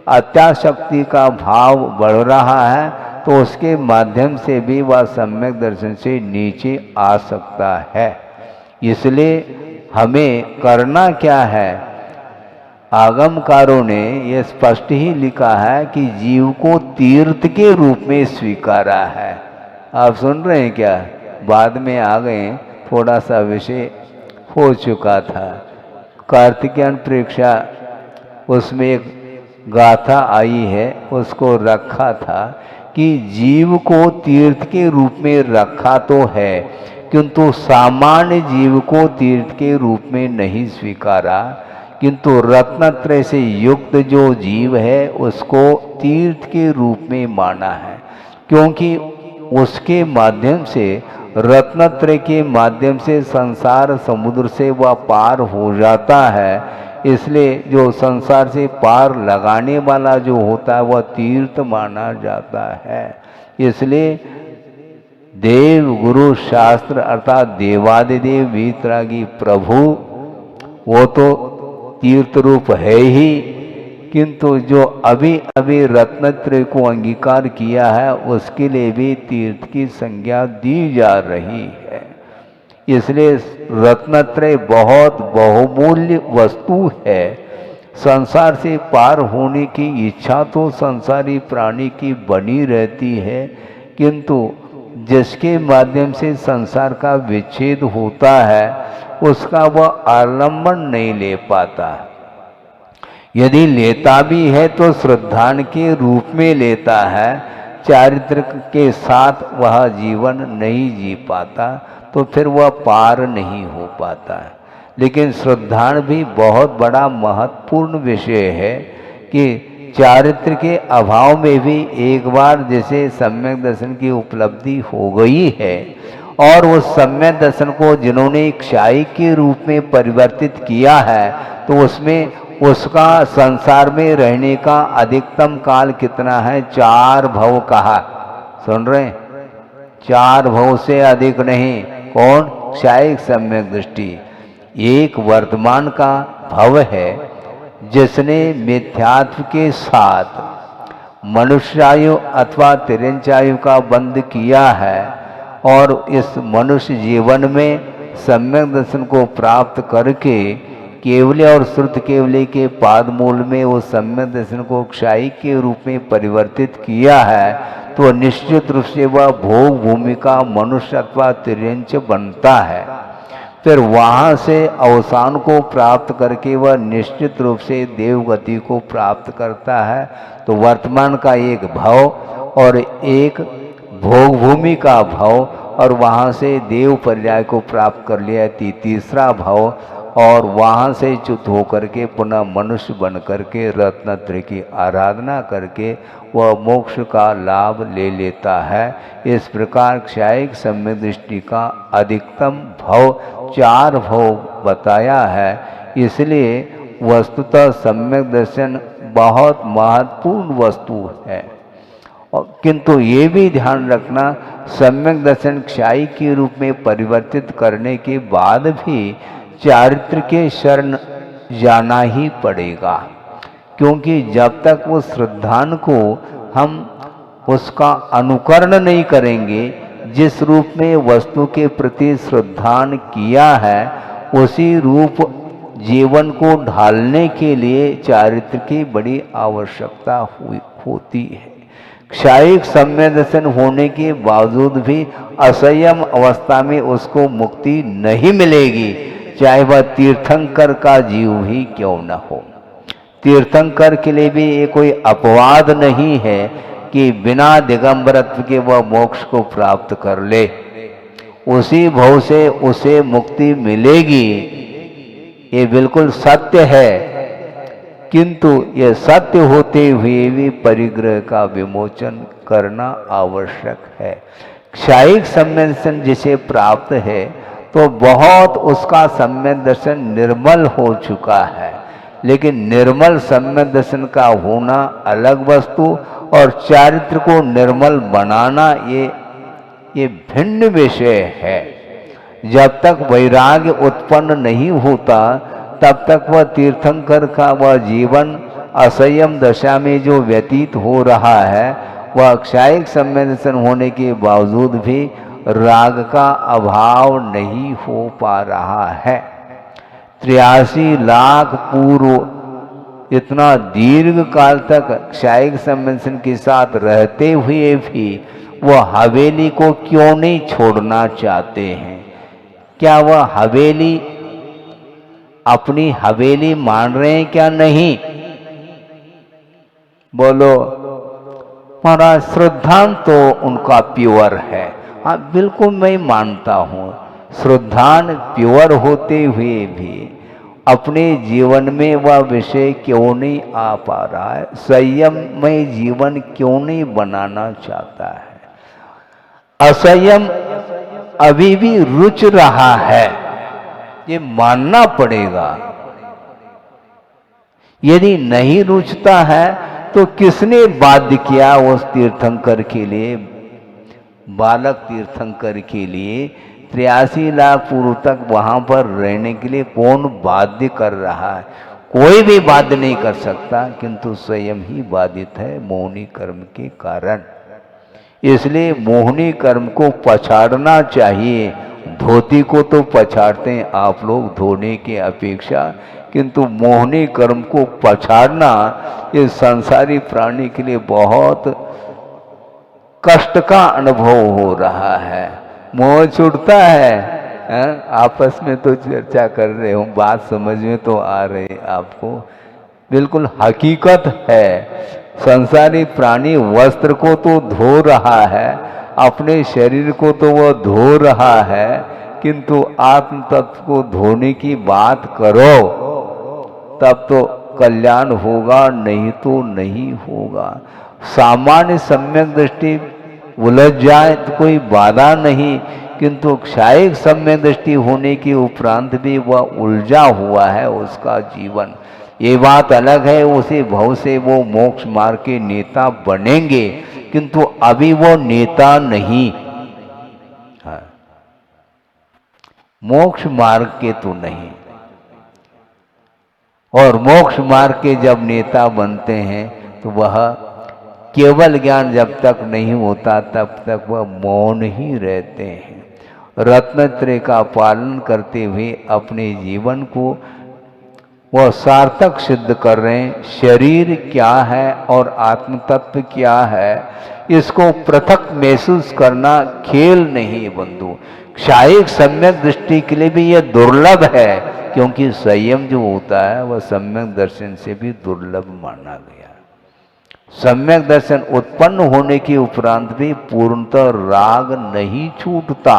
अत्याशक्ति का भाव बढ़ रहा है, तो उसके माध्यम से भी वह सम्यक दर्शन से नीचे आ सकता है। इसलिए हमें करना क्या है? आगमकारों ने यह स्पष्ट ही लिखा है कि जीव को तीर्थ के रूप में स्वीकारा है। आप सुन रहे हैं क्या? बाद में आ गए, थोड़ा सा विषय हो चुका था। कार्तिकेयन परीक्षा उसमें एक गाथा आई है, उसको रखा था कि जीव को तीर्थ के रूप में रखा तो है, किंतु सामान्य जीव को तीर्थ के रूप में नहीं स्वीकारा, किंतु रत्नत्रय से युक्त जो जीव है उसको तीर्थ के रूप में माना है। क्योंकि उसके माध्यम से, रत्नत्रय के माध्यम से संसार समुद्र से वह पार हो जाता है। इसलिए जो संसार से पार लगाने वाला जो होता है वह तीर्थ माना जाता है। इसलिए देव गुरु शास्त्र अर्थात देवादिदेव वीतरागी प्रभु वो तो तीर्थ रूप है ही, किंतु जो अभी अभी रत्नत्रय को अंगीकार किया है उसके लिए भी तीर्थ की संज्ञा दी जा रही है। इसलिए रत्नत्रय बहुत बहुमूल्य वस्तु है। संसार से पार होने की इच्छा तो संसारी प्राणी की बनी रहती है, किंतु जिसके माध्यम से संसार का विच्छेद होता है उसका वह आलम्बन नहीं ले पाता। यदि लेता भी है तो श्रद्धान के रूप में लेता है, चारित्र के साथ वह जीवन नहीं जी पाता, तो फिर वह पार नहीं हो पाता है। लेकिन श्रद्धान भी बहुत बड़ा महत्वपूर्ण विषय है कि चारित्र के अभाव में भी एक बार जैसे सम्यक दर्शन की उपलब्धि हो गई है और उस सम्यक दर्शन को जिन्होंने क्षाई के रूप में परिवर्तित किया है, तो उसमें उसका संसार में रहने का अधिकतम काल कितना है? 4 भव कहा, सुन रहे हैं? 4 भव से अधिक नहीं। कौन? क्षायिक सम्यक दृष्टि। एक वर्तमान का भव है जिसने मिथ्यात्व के साथ मनुष्यायु अथवा तिरंचायु का बंध किया है और इस मनुष्य जीवन में सम्यक दर्शन को प्राप्त करके केवल्य और श्रुत केवल्य के पाद मूल में वो सम्यक दर्शन को क्षाई के रूप में परिवर्तित किया है, तो निश्चित रूप से वह भोग भूमि का मनुष्य अथवा तिर्यंच बनता है। फिर वहाँ से अवसान को प्राप्त करके वह निश्चित रूप से देवगति को प्राप्त करता है। तो वर्तमान का एक भव और एक भोग भूमि का भव, और वहाँ से देव पर्याय को प्राप्त कर लिया तीसरा भव, और वहाँ से च्युत होकर के पुनः मनुष्य बन करके रत्नत्रय की आराधना करके वह मोक्ष का लाभ ले लेता है। इस प्रकार क्षायिक सम्यक दृष्टि का अधिकतम भव 4 भव बताया है। इसलिए वस्तुतः सम्यक दर्शन बहुत महत्वपूर्ण वस्तु है। किंतु ये भी ध्यान रखना, सम्यक दर्शन क्षाई के रूप में परिवर्तित करने के बाद भी चारित्र के शरण जाना ही पड़ेगा, क्योंकि जब तक वो श्रद्धान को हम उसका अनुकरण नहीं करेंगे, जिस रूप में वस्तु के प्रति श्रद्धान किया है उसी रूप जीवन को ढालने के लिए चारित्र की बड़ी आवश्यकता होती है। क्षायिक सम्यक दर्शन होने के बावजूद भी असंयम अवस्था में उसको मुक्ति नहीं मिलेगी, चाहे वह तीर्थंकर का जीव ही क्यों न हो। तीर्थंकर के लिए भी ये कोई अपवाद नहीं है कि बिना दिगंबरत्व के वह मोक्ष को प्राप्त कर ले, उसी भव से उसे मुक्ति मिलेगी, ये बिल्कुल सत्य है। किंतु ये सत्य होते हुए भी परिग्रह का विमोचन करना आवश्यक है। क्षायिक सम्यक दर्शन जिसे प्राप्त है तो बहुत उसका सम्यक दर्शन निर्मल हो चुका है, लेकिन निर्मल सम्यक दर्शन का होना अलग वस्तु और चारित्र को निर्मल बनाना ये भिन्न विषय है। जब तक वैराग्य उत्पन्न नहीं होता तब तक वह तीर्थंकर का वह जीवन असंयम दशा में जो व्यतीत हो रहा है, वह क्षायिक सम्यक दर्शन होने के बावजूद भी राग का अभाव नहीं हो पा रहा है। 83 लाख पूर्व इतना दीर्घ काल तक क्षायिक सम्यक दर्शन के साथ रहते हुए भी वह हवेली को क्यों नहीं छोड़ना चाहते हैं? क्या वह हवेली अपनी हवेली मान रहे हैं क्या? नहीं। बोलो। महाराज श्रद्धान तो उनका प्योर है। हाँ बिल्कुल मैं मानता हूँ, श्रद्धान प्योर होते हुए भी अपने जीवन में वह विषय क्यों नहीं आ पा रहा है, संयम में जीवन क्यों नहीं बनाना चाहता है। असंयम अभी भी रुच रहा है, ये मानना पड़ेगा। यदि नहीं रुचता है तो किसने बाध्य किया उस तीर्थंकर के लिए, बालक तीर्थंकर के लिए 83 लाख पूर्व तक वहां पर रहने के लिए कौन बाध्य कर रहा है? कोई भी बाध्य नहीं कर सकता, किंतु स्वयं ही बाधित है मोहनी कर्म के कारण। इसलिए मोहनी कर्म को पछाड़ना चाहिए। धोती को तो पछाड़ते हैं आप लोग धोने की अपेक्षा, किंतु मोहनी कर्म को पछाड़ना ये संसारी प्राणी के लिए बहुत कष्ट का अनुभव हो रहा है। मोह छूटता है। आपस में तो चर्चा कर रहे हो, बात समझ में तो आ रही आपको, बिल्कुल हकीकत है। संसारी प्राणी वस्त्र को तो धो रहा है, अपने शरीर को तो वह धो रहा है, किंतु आत्म तत्व को धोने की बात करो तब तो कल्याण होगा, नहीं तो नहीं होगा। सामान्य सम्यक दृष्टि उलझ जाए तो कोई बाधा नहीं, किंतु क्षायिक सम्यक दृष्टि होने के उपरांत भी वह उलझा हुआ है उसका जीवन। ये बात अलग है, उसी भव से वो मोक्ष मार्ग के नेता बनेंगे, किंतु अभी वो नेता नहीं है, मोक्ष मार्ग के तो नहीं। और मोक्ष मार्ग के जब नेता बनते हैं तो वह केवल ज्ञान जब तक नहीं होता तब तक वह मौन ही रहते हैं। रत्नत्रय का पालन करते हुए अपने जीवन को वह सार्थक सिद्ध कर रहे हैं। शरीर क्या है और आत्म तत्व क्या है, इसको पृथक महसूस करना खेल नहीं बंधु। क्षायिक सम्यक दृष्टि के लिए भी यह दुर्लभ है, क्योंकि संयम जो होता है वह सम्यक दर्शन से भी दुर्लभ माना गया। सम्यक दर्शन उत्पन्न होने के उपरांत भी पूर्णतः राग नहीं छूटता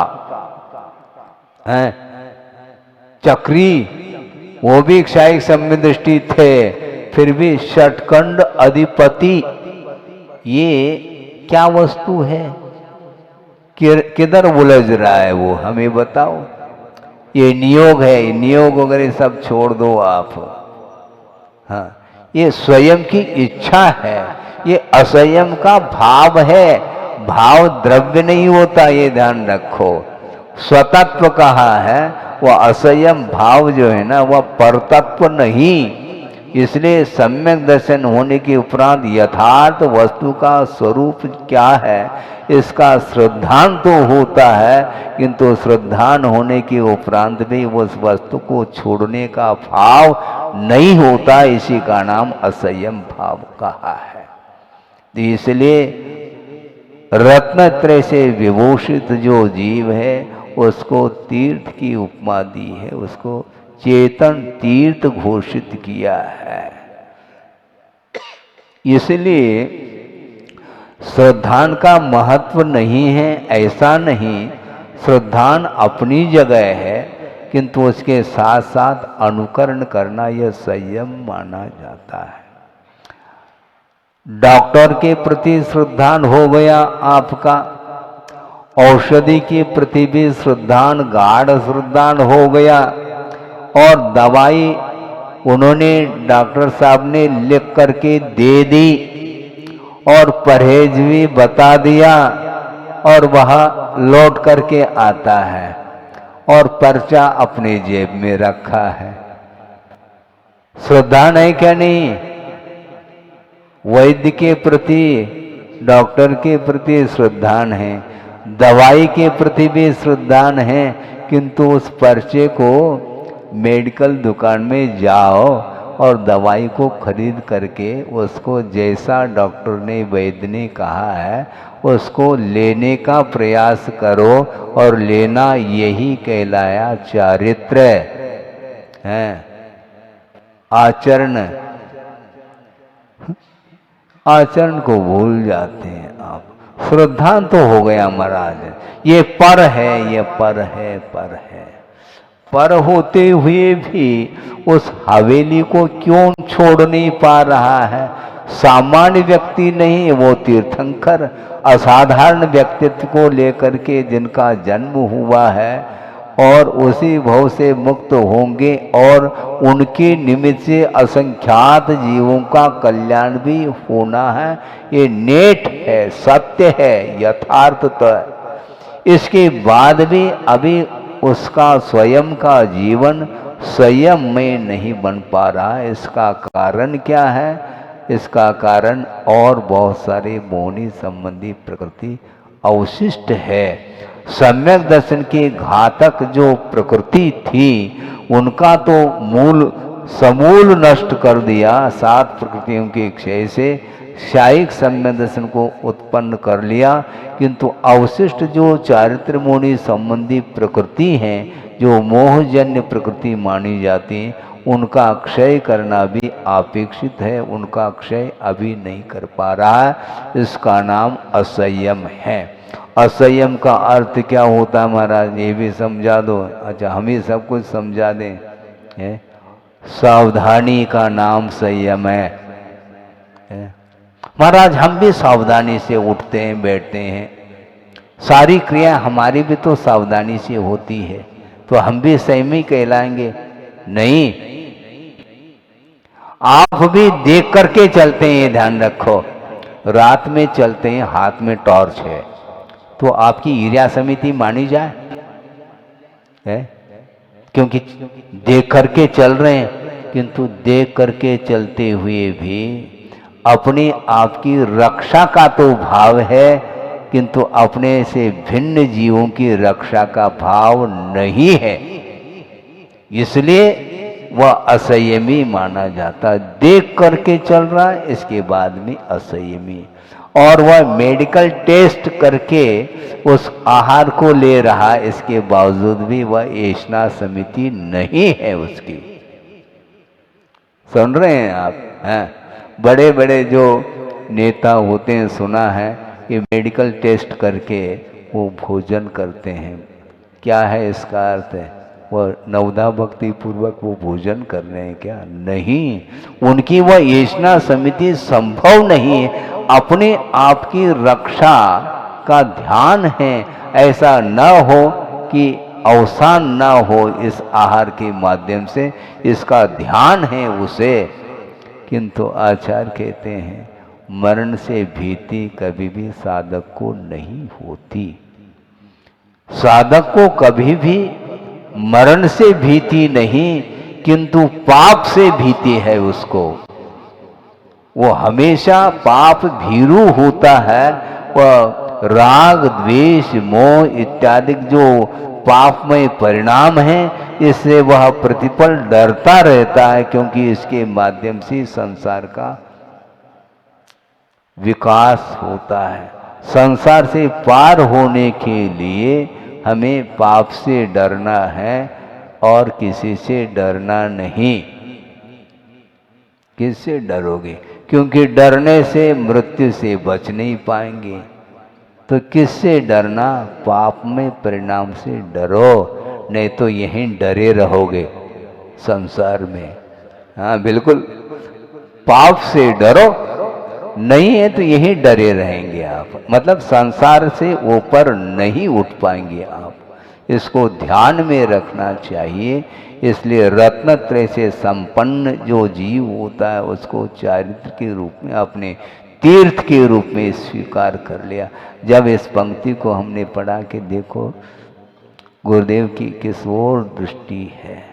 है। चक्री वो भी क्षायिक सम्यक दृष्टि थे, फिर भी षटखंड अधिपति ये क्या वस्तु है, किधर उलझ रहा है वो हमें बताओ। ये नियोग है, नियोग वगैरह सब छोड़ दो आप। हाँ, ये स्वयं की इच्छा है, ये असंयम का भाव है। भाव द्रव्य नहीं होता, ये ध्यान रखो। स्वतत्व कहा है, वह असंयम भाव जो है ना वह परतत्व नहीं। इसलिए सम्यक दर्शन होने के उपरांत यथार्थ वस्तु का स्वरूप क्या है इसका श्रद्धान तो होता है, किंतु श्रद्धान होने के उपरांत भी उस वस्तु को छोड़ने का भाव नहीं होता। इसी का नाम असंयम भाव कहा है। तो इसलिए रत्नत्रय से विभूषित जो जीव है उसको तीर्थ की उपमा दी है, उसको चेतन तीर्थ घोषित किया है। इसलिए श्रद्धान का महत्व नहीं है ऐसा नहीं, श्रद्धान अपनी जगह है, किंतु उसके साथ साथ अनुकरण करना यह संयम माना जाता है। डॉक्टर के प्रति श्रद्धान हो गया आपका, औषधि के प्रति भी श्रद्धान गाढ़ श्रद्धान हो गया, और दवाई उन्होंने डॉक्टर साहब ने लिख करके दे दी और परहेज भी बता दिया, और वह लौट करके आता है और पर्चा अपने जेब में रखा है। श्रद्धा नहीं क्या नहीं? वैद्य के प्रति डॉक्टर के प्रति श्रद्धान है, दवाई के प्रति भी श्रद्धान है, किंतु उस पर्चे को मेडिकल दुकान में जाओ और दवाई को खरीद करके उसको जैसा डॉक्टर ने वैद्य ने कहा है उसको लेने का प्रयास करो, और लेना यही कहलाया चारित्र है, आचरण। आचरण को भूल जाते हैं आप। श्रद्धा तो हो गया महाराज, ये पर है, ये पर है, पर है। पर होते हुए भी उस हवेली को क्यों छोड़ नहीं पा रहा है? सामान्य व्यक्ति नहीं, वो तीर्थंकर असाधारण व्यक्तित्व को लेकर के जिनका जन्म हुआ है और उसी भव से मुक्त होंगे और उनके निमित्त से असंख्यात जीवों का कल्याण भी होना है। ये नेट है, सत्य है, यथार्थ है। इसके बाद भी अभी उसका स्वयं का जीवन संयम में नहीं बन पा रहा है। इसका कारण क्या है? इसका कारण और बहुत सारे मोहनी संबंधी प्रकृति अवशिष्ट है। सम्यक दर्शन की घातक जो प्रकृति थी उनका तो मूल समूल नष्ट कर दिया 7 प्रकृतियों के क्षय से, शायिक सम्यक दर्शन को उत्पन्न कर लिया। किंतु अवशिष्ट जो चारित्र मोहनी संबंधी प्रकृति हैं, जो मोहजन्य प्रकृति मानी जाती हैं, उनका क्षय करना भी अपेक्षित है। उनका क्षय अभी नहीं कर पा रहा है। इसका नाम असंयम है। असंयम का अर्थ क्या होता है महाराज, ये भी समझा दो। अच्छा, हम ही सब कुछ समझा दें। सावधानी का नाम संयम है। महाराज, हम भी सावधानी से उठते हैं, बैठते हैं, सारी क्रिया हमारी भी तो सावधानी से होती है, तो हम भी संयमी कहलाएंगे? नहीं, आप भी देख करके चलते हैं, ये ध्यान रखो। रात में चलते हैं, हाथ में टॉर्च है, तो आपकी ईर्ष्या समिति मानी जाए है? क्योंकि देख करके चल रहे हैं, किंतु देख करके चलते हुए भी अपने आप की रक्षा का तो भाव है, किंतु अपने से भिन्न जीवों की रक्षा का भाव नहीं है। इसलिए वह असंयमी माना जाता है। देख करके चल रहा है, इसके बाद में असंयमी। और वह मेडिकल टेस्ट करके उस आहार को ले रहा है, इसके बावजूद भी वह ऐष्णा समिति नहीं है उसकी। सुन रहे हैं आप? हैं? बड़े बड़े जो नेता होते हैं, सुना है कि मेडिकल टेस्ट करके वो भोजन करते हैं। क्या है इसका अर्थ? है वह नवदा भक्ति पूर्वक वो भोजन कर रहे हैं क्या? नहीं, उनकी वह ऐष्णा समिति संभव नहीं है। अपने आप की रक्षा का ध्यान है, ऐसा न हो कि अवसान न हो इस आहार के माध्यम से, इसका ध्यान है उसे। किंतु आचार्य कहते हैं मरण से भीति कभी भी साधक को नहीं होती। साधक को कभी भी मरण से भीति नहीं, किंतु पाप से भीति है उसको। वो हमेशा पाप भीरू होता है। वह राग, द्वेष, मोह इत्यादि जो पापमय परिणाम है, इससे वह प्रतिपल डरता रहता है, क्योंकि इसके माध्यम से संसार का विकास होता है। संसार से पार होने के लिए हमें पाप से डरना है और किसी से डरना नहीं। किससे डरोगे? क्योंकि डरने से मृत्यु से बच नहीं पाएंगे। तो किससे डरना? पाप में परिणाम से डरो, नहीं तो यहीं डरे रहोगे संसार में। हाँ बिल्कुल, पाप से डरो, नहीं है तो यही डरे रहेंगे आप। मतलब संसार से ऊपर नहीं उठ पाएंगे आप। इसको ध्यान में रखना चाहिए। इसलिए रत्नत्रय से संपन्न जो जीव होता है, उसको चारित्र के रूप में, अपने तीर्थ के रूप में स्वीकार कर लिया। जब इस पंक्ति को हमने पढ़ा कि देखो गुरुदेव की किस ओर दृष्टि है,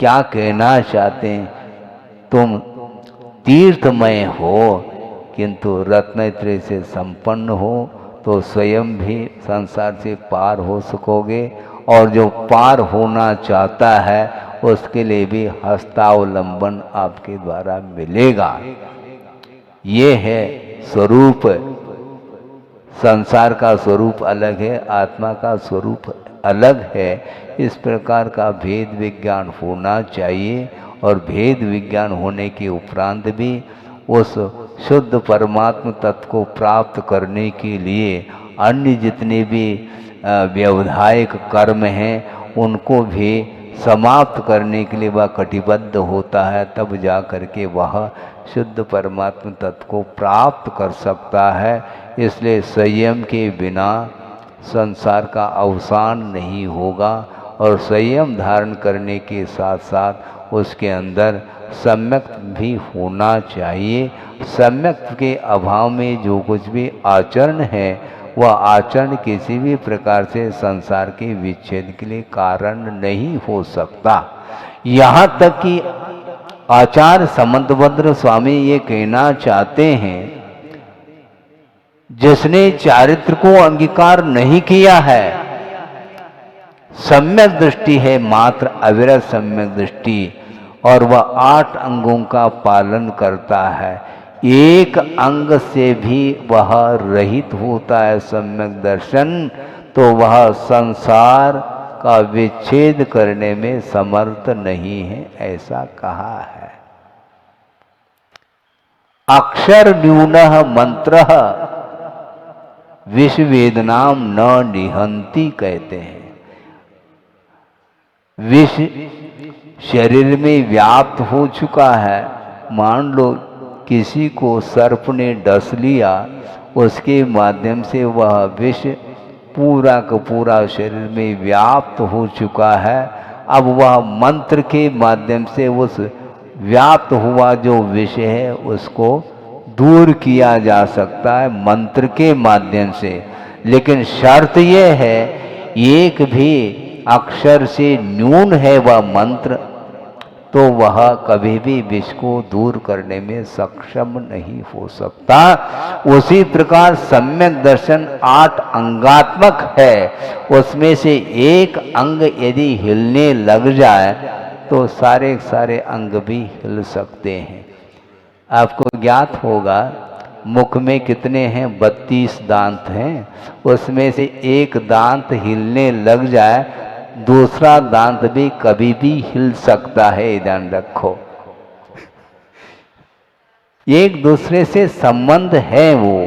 क्या कहना चाहते हैं, तुम तीर्थमय हो किंतु रत्नत्रय से संपन्न हो, तो स्वयं भी संसार से पार हो सकोगे, और जो पार होना चाहता है उसके लिए भी हस्तावलंबन आपके द्वारा मिलेगा। ये है स्वरूप। संसार का स्वरूप अलग है, आत्मा का स्वरूप अलग है। इस प्रकार का भेद विज्ञान होना चाहिए, और भेद विज्ञान होने के उपरांत भी उस शुद्ध परमात्म तत्व को प्राप्त करने के लिए अन्य जितने भी व्यवधायक कर्म हैं उनको भी समाप्त करने के लिए वह कटिबद्ध होता है, तब जा करके वह शुद्ध परमात्मा तत्व को प्राप्त कर सकता है। इसलिए संयम के बिना संसार का अवसान नहीं होगा, और संयम धारण करने के साथ साथ उसके अंदर सम्यक भी होना चाहिए। सम्यक के अभाव में जो कुछ भी आचरण है, वह आचरण किसी भी प्रकार से संसार के विच्छेद के लिए कारण नहीं हो सकता। यहाँ तक कि आचार्य समंतभद्र स्वामी ये कहना चाहते हैं, जिसने चारित्र को अंगीकार नहीं किया है, सम्यक दृष्टि है मात्र अविरत सम्यक दृष्टि, और वह 8 अंगों का पालन करता है, एक अंग से भी वह रहित होता है सम्यक दर्शन, तो वह संसार का विच्छेद करने में समर्थ नहीं है, ऐसा कहा है। अक्षर न्यूनः मंत्रः विषवेदनाम न निहंति कहते हैं। विष शरीर में व्याप्त हो चुका है। मान लो किसी को सर्प ने डस लिया, उसके माध्यम से वह विष पूरा का पूरा शरीर में व्याप्त हो चुका है। अब वह मंत्र के माध्यम से उस व्याप्त हुआ जो विष है उसको दूर किया जा सकता है मंत्र के माध्यम से। लेकिन शर्त यह है, एक भी अक्षर से न्यून है वह मंत्र, तो वह कभी भी विष को दूर करने में सक्षम नहीं हो सकता। उसी प्रकार सम्यक दर्शन 8 अंगात्मक है, उसमें से एक अंग यदि हिलने लग जाए तो सारे सारे अंग भी हिल सकते हैं। आपको ज्ञात होगा मुख में कितने हैं, 32 दांत हैं, उसमें से एक दांत हिलने लग जाए, दूसरा दांत भी कभी भी हिल सकता है, ध्यान रखो। एक दूसरे से संबंध है वो,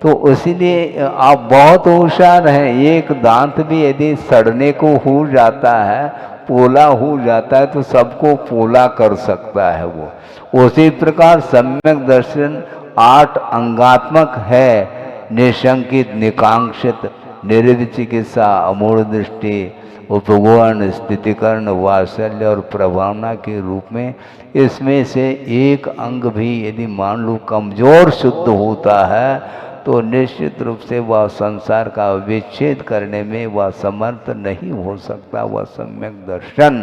तो इसीलिए आप बहुत होशियार हैं। एक दांत भी यदि सड़ने को हो जाता है, पोला हो जाता है, तो सबको पोला कर सकता है वो। उसी प्रकार सम्यक दर्शन 8 अंगात्मक है, निशंकित, निकांक्षित, निर्विचिकित्सा, अमूढ़ दृष्टि, उपगोहन, स्थितिकरण, वात्सल्य और प्रभावना के रूप में। इसमें से एक अंग भी यदि मान लो कमजोर शुद्ध होता है, तो निश्चित रूप से वह संसार का विच्छेद करने में वह समर्थ नहीं हो सकता, वह सम्यक दर्शन।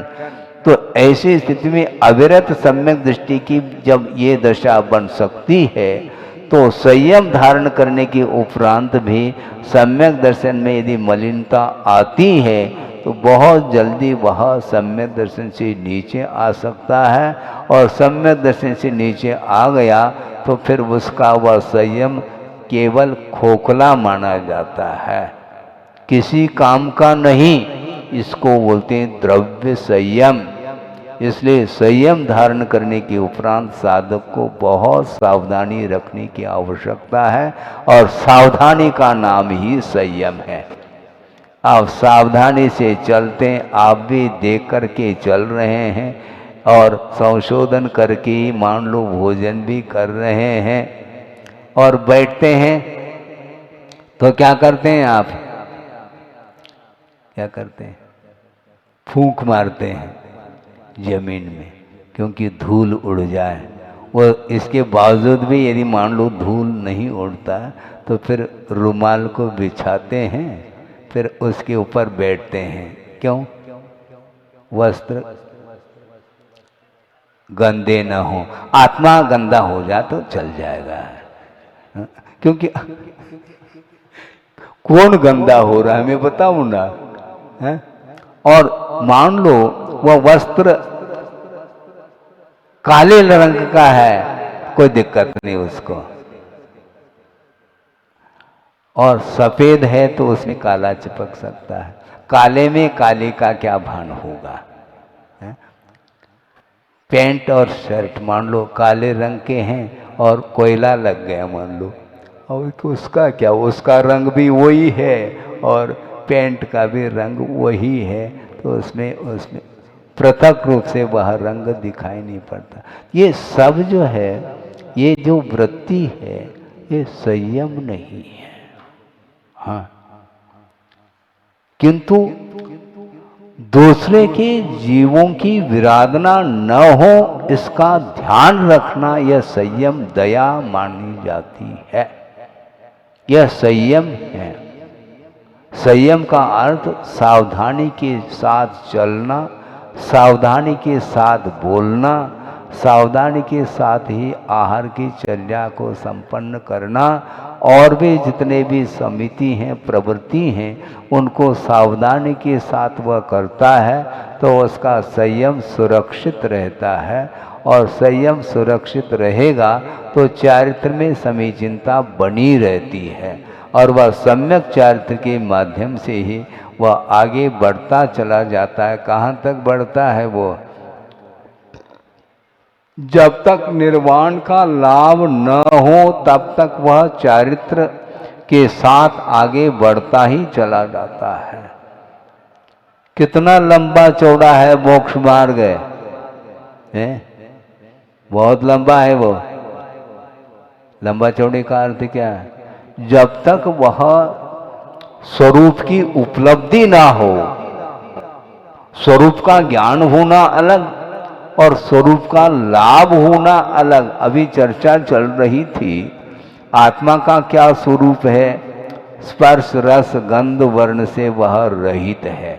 तो ऐसी स्थिति में अविरत सम्यक दृष्टि की जब ये दशा बन सकती है, तो संयम धारण करने के उपरांत भी सम्यक दर्शन में यदि मलिनता आती है, तो बहुत जल्दी वह सम्यक दर्शन से नीचे आ सकता है, और सम्यक दर्शन से नीचे आ गया तो फिर उसका वह संयम केवल खोखला माना जाता है, किसी काम का नहीं। इसको बोलते हैं द्रव्य संयम। इसलिए संयम धारण करने के उपरांत साधक को बहुत सावधानी रखने की आवश्यकता है, और सावधानी का नाम ही संयम है। आप सावधानी से चलते हैं, आप भी देख करके चल रहे हैं, और संशोधन करके ही मान लो भोजन भी कर रहे हैं, और बैठते हैं तो क्या करते हैं आप, क्या करते हैं, फूंक मारते हैं जमीन में, क्योंकि धूल उड़ जाए। वो इसके बावजूद भी यदि मान लो धूल नहीं उड़ता, तो फिर रुमाल को बिछाते हैं, फिर उसके ऊपर बैठते हैं। क्यों? वस्त्र गंदे न हो, आत्मा गंदा हो जाए तो चल जाएगा, क्योंकि कौन गंदा हो रहा है मैं बताऊं ना, है? और मान लो वह वस्त्र काले रंग का है, कोई दिक्कत नहीं उसको, और सफेद है तो उसमें काला चिपक सकता है। काले में काले का क्या भान होगा, है? पैंट और शर्ट मान लो काले रंग के हैं और कोयला लग गया मान लो, और उसका क्या, उसका रंग भी वही है और पैंट का भी रंग वही है, तो उसमें उसमें पृथक रूप से वह रंग दिखाई नहीं पड़ता। ये सब जो है, ये जो वृत्ति है, ये संयम नहीं है। हाँ, किंतु दूसरे के जीवों की विराधना न हो इसका ध्यान रखना, यह संयम दया मानी जाती है। यह संयम है। संयम का अर्थ सावधानी के साथ चलना, सावधानी के साथ बोलना, सावधानी के साथ ही आहार की चर्या को संपन्न करना, और भी जितने भी समिति हैं, प्रवृत्ति हैं, उनको सावधानी के साथ वह करता है तो उसका संयम सुरक्षित रहता है। और संयम सुरक्षित रहेगा तो चारित्र में समीचीनता बनी रहती है, और वह सम्यक चारित्र के माध्यम से ही वह आगे बढ़ता चला जाता है। कहाँ तक बढ़ता है वो? जब तक निर्वाण का लाभ न हो तब तक वह चारित्र के साथ आगे बढ़ता ही चला जाता है। कितना लंबा चौड़ा है मोक्ष मार्ग है? बहुत लंबा है वो। लंबा चौड़े का अर्थ क्या है? जब तक वह स्वरूप की उपलब्धि ना हो, स्वरूप का ज्ञान होना अलग और स्वरूप का लाभ होना अलग। अभी चर्चा चल रही थी, आत्मा का क्या स्वरूप है? स्पर्श रस गंध वर्ण से वह रहित है,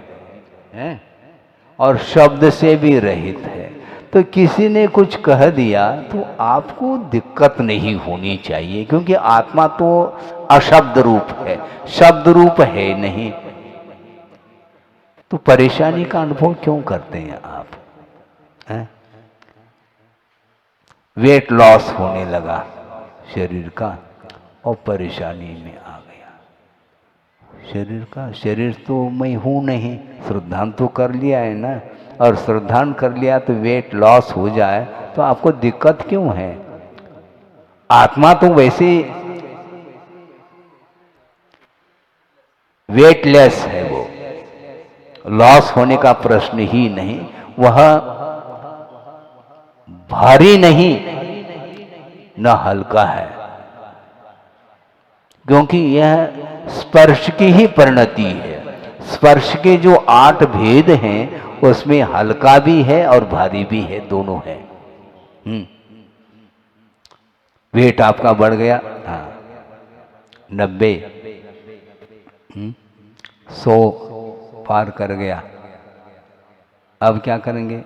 और शब्द से भी रहित है। तो किसी ने कुछ कह दिया तो आपको दिक्कत नहीं होनी चाहिए, क्योंकि आत्मा तो अशब्द रूप है, शब्द रूप है नहीं। तो परेशानी का अनुभव क्यों करते हैं आप? वेट लॉस होने लगा शरीर का और परेशानी में आ गया शरीर का। शरीर तो मैं हूं नहीं, श्रद्धान तो कर लिया है ना, और श्रद्धान कर लिया तो वेट लॉस हो जाए तो आपको दिक्कत क्यों है? आत्मा तो वैसे वेटलेस है, वो लॉस होने का प्रश्न ही नहीं। वह भारी नहीं न हल्का है, क्योंकि यह स्पर्श की ही परिणति है। स्पर्श के जो 8 भेद हैं उसमें हल्का भी है और भारी भी है, दोनों है। वेट आपका बढ़ गया, हाँ 90 100 पार कर गया। अब क्या करेंगे?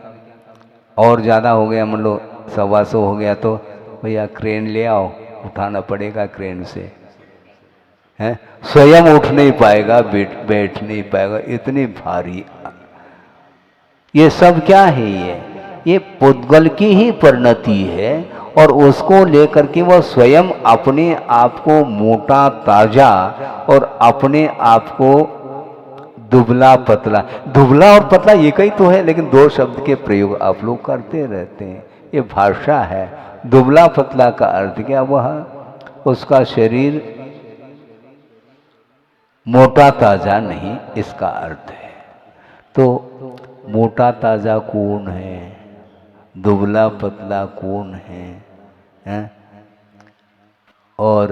और ज़्यादा हो गया, मान लो 125 हो गया, तो भैया क्रेन ले आओ, उठाना पड़ेगा क्रेन से। हैं, स्वयं उठ नहीं पाएगा, बैठ नहीं पाएगा, इतनी भारी। ये सब क्या है? ये पुद्गल की ही परिणति है, और उसको लेकर के वह स्वयं अपने आप को मोटा ताजा और अपने आप को दुबला पतला। दुबला और पतला एक ही तो है, लेकिन 2 शब्द के प्रयोग आप लोग करते रहते हैं। ये भाषा है। दुबला पतला का अर्थ क्या? वह उसका शरीर मोटा ताजा नहीं, इसका अर्थ है। तो मोटा ताजा कौन है? दुबला पतला कौन है? और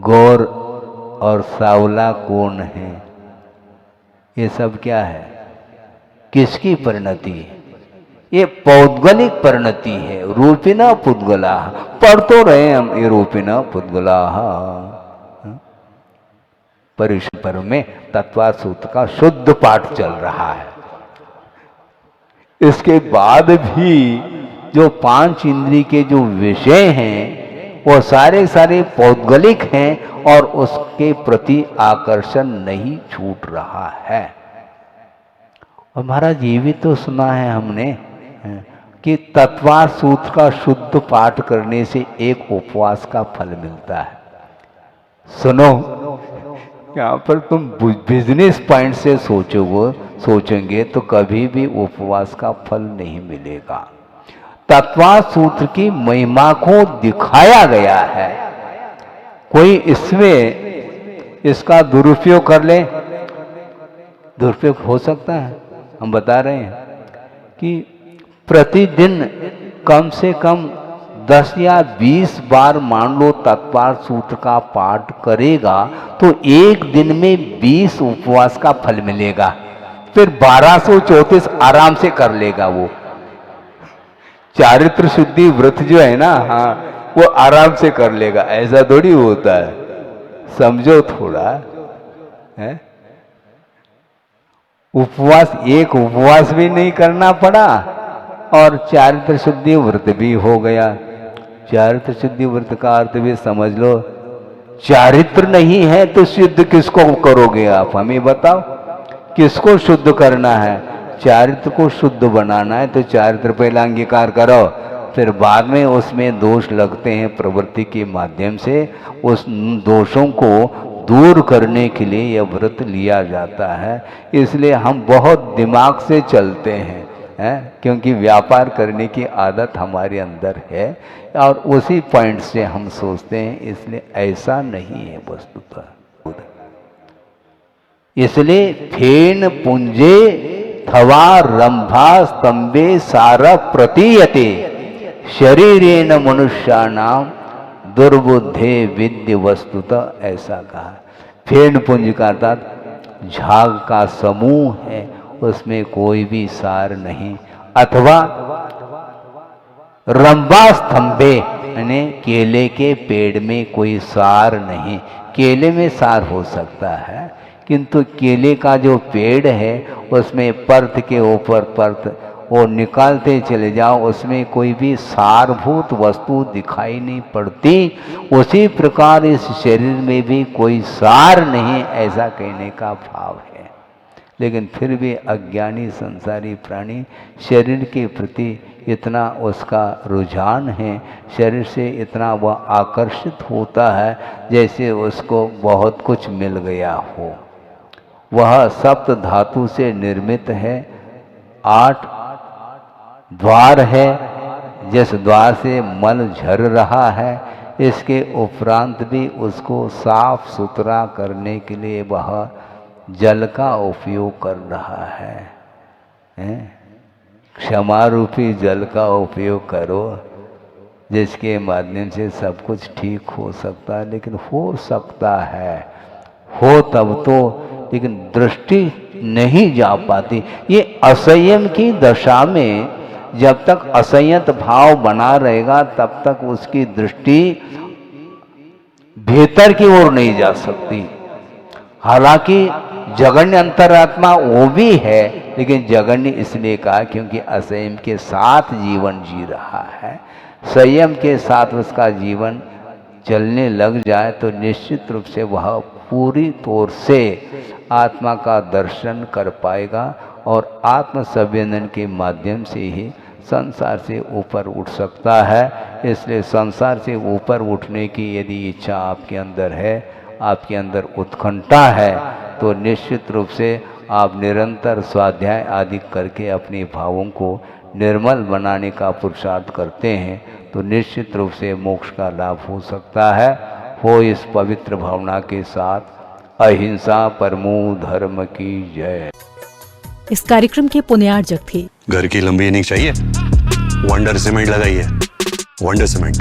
गौर और सावला कौन है? ये सब क्या है? किसकी परिणति है? ये पौद्गलिक परिणति है। रूपिना पुद्गला, पढ़ तो रहे हम, ये रूपिना पुद्गला। परिश्वर में तत्वार्थ सूत्र का शुद्ध पाठ चल रहा है। इसके बाद भी जो 5 इंद्रिय के जो विषय हैं वो सारे सारे पौद्गलिक हैं, और उसके प्रति आकर्षण नहीं छूट रहा है। और महाराज ये भी तो सुना है हमने कि तत्वार्थ सूत्र का शुद्ध पाठ करने से एक उपवास का फल मिलता है। सुनो, यहाँ पर तुम बिजनेस पॉइंट से सोचेंगे तो कभी भी उपवास का फल नहीं मिलेगा। तत्वार्थ सूत्र की महिमा को दिखाया गया है। कोई इसमें इसका दुरुपयोग कर ले, दुरुपयोग हो सकता है। हम बता रहे हैं कि प्रतिदिन कम से कम 10 या 20 बार मान लो तत्पार सूत्र का पाठ करेगा तो एक दिन में 20 उपवास का फल मिलेगा। फिर 1234 आराम से कर लेगा वो। चारित्र शुद्धि व्रत जो है ना, हाँ, वो आराम से कर लेगा, ऐसा थोड़ी होता है, समझो थोड़ा है। उपवास, एक उपवास भी नहीं करना पड़ा और चारित्र शुद्धि व्रत भी हो गया। चारित्र शुद्धि व्रत का अर्थ भी समझ लो, चारित्र नहीं है तो शुद्ध किसको करोगे आप, हमें बताओ, किसको शुद्ध करना है? चारित्र को शुद्ध बनाना है तो चारित्र पहला अंगीकार करो, फिर बाद में उसमें दोष लगते हैं प्रवृत्ति के माध्यम से, उस दोषों को दूर करने के लिए यह व्रत लिया जाता है। इसलिए हम बहुत दिमाग से चलते हैं, क्योंकि व्यापार करने की आदत हमारे अंदर है और उसी पॉइंट से हम सोचते हैं, इसलिए ऐसा नहीं है वस्तुतः। इसलिए फेन पुंजे थवा रंभा स्तंभे सार प्रतीयते शरीरेण मनुष्याणाम दुर्बुद्धे विद्य वस्तुतः, ऐसा कहा। फेन पुंज का अर्थात झाग का समूह है, उसमें कोई भी सार नहीं, अथवा रंभा स्तंभे यानी केले के पेड़ में कोई सार नहीं। केले में सार हो सकता है, किंतु केले का जो पेड़ है उसमें परत के ऊपर परत वो निकालते चले जाओ, उसमें कोई भी सारभूत वस्तु दिखाई नहीं पड़ती। उसी प्रकार इस शरीर में भी कोई सार नहीं, ऐसा कहने का भाव है। लेकिन फिर भी अज्ञानी संसारी प्राणी शरीर के प्रति इतना उसका रुझान है, शरीर से इतना वह आकर्षित होता है जैसे उसको बहुत कुछ मिल गया हो। वह सप्त धातु से निर्मित है, 8 द्वार है, जिस द्वार से मल झर रहा है, इसके उपरांत भी उसको साफ सुथरा करने के लिए वह जल का उपयोग कर रहा है। क्षमा रूपी जल का उपयोग करो, जिसके माध्यम से सब कुछ ठीक हो सकता है। लेकिन हो सकता है, हो तब तो, लेकिन दृष्टि नहीं जा पाती। ये असंयम की दशा में जब तक असंयत भाव बना रहेगा तब तक उसकी दृष्टि भीतर की ओर नहीं जा सकती। हालांकि जगन्य अंतरात्मा वो भी है, लेकिन जगन्य इसलिए कहा क्योंकि असंयम के साथ जीवन जी रहा है। संयम के साथ उसका जीवन चलने लग जाए तो निश्चित रूप से वह पूरी तौर से आत्मा का दर्शन कर पाएगा और आत्म संवेदन के माध्यम से ही संसार से ऊपर उठ सकता है। इसलिए संसार से ऊपर उठने की यदि इच्छा आपके अंदर है, आपके अंदर उत्कंठा है, तो निश्चित रूप से आप निरंतर स्वाध्याय आदि करके अपने भावों को निर्मल बनाने का पुरुषार्थ करते हैं तो निश्चित रूप से मोक्ष का लाभ हो सकता है। हो इस पवित्र भावना के साथ अहिंसा परमो धर्म की जय। इस कार्यक्रम के पुण्यार्जक थे घर की लंबी इनिंग चाहिए, वंडर सीमेंट लगाइए। वंडर सीमेंट,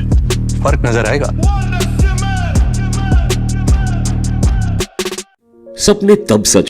फर्क नजर आएगा। सपने तब सच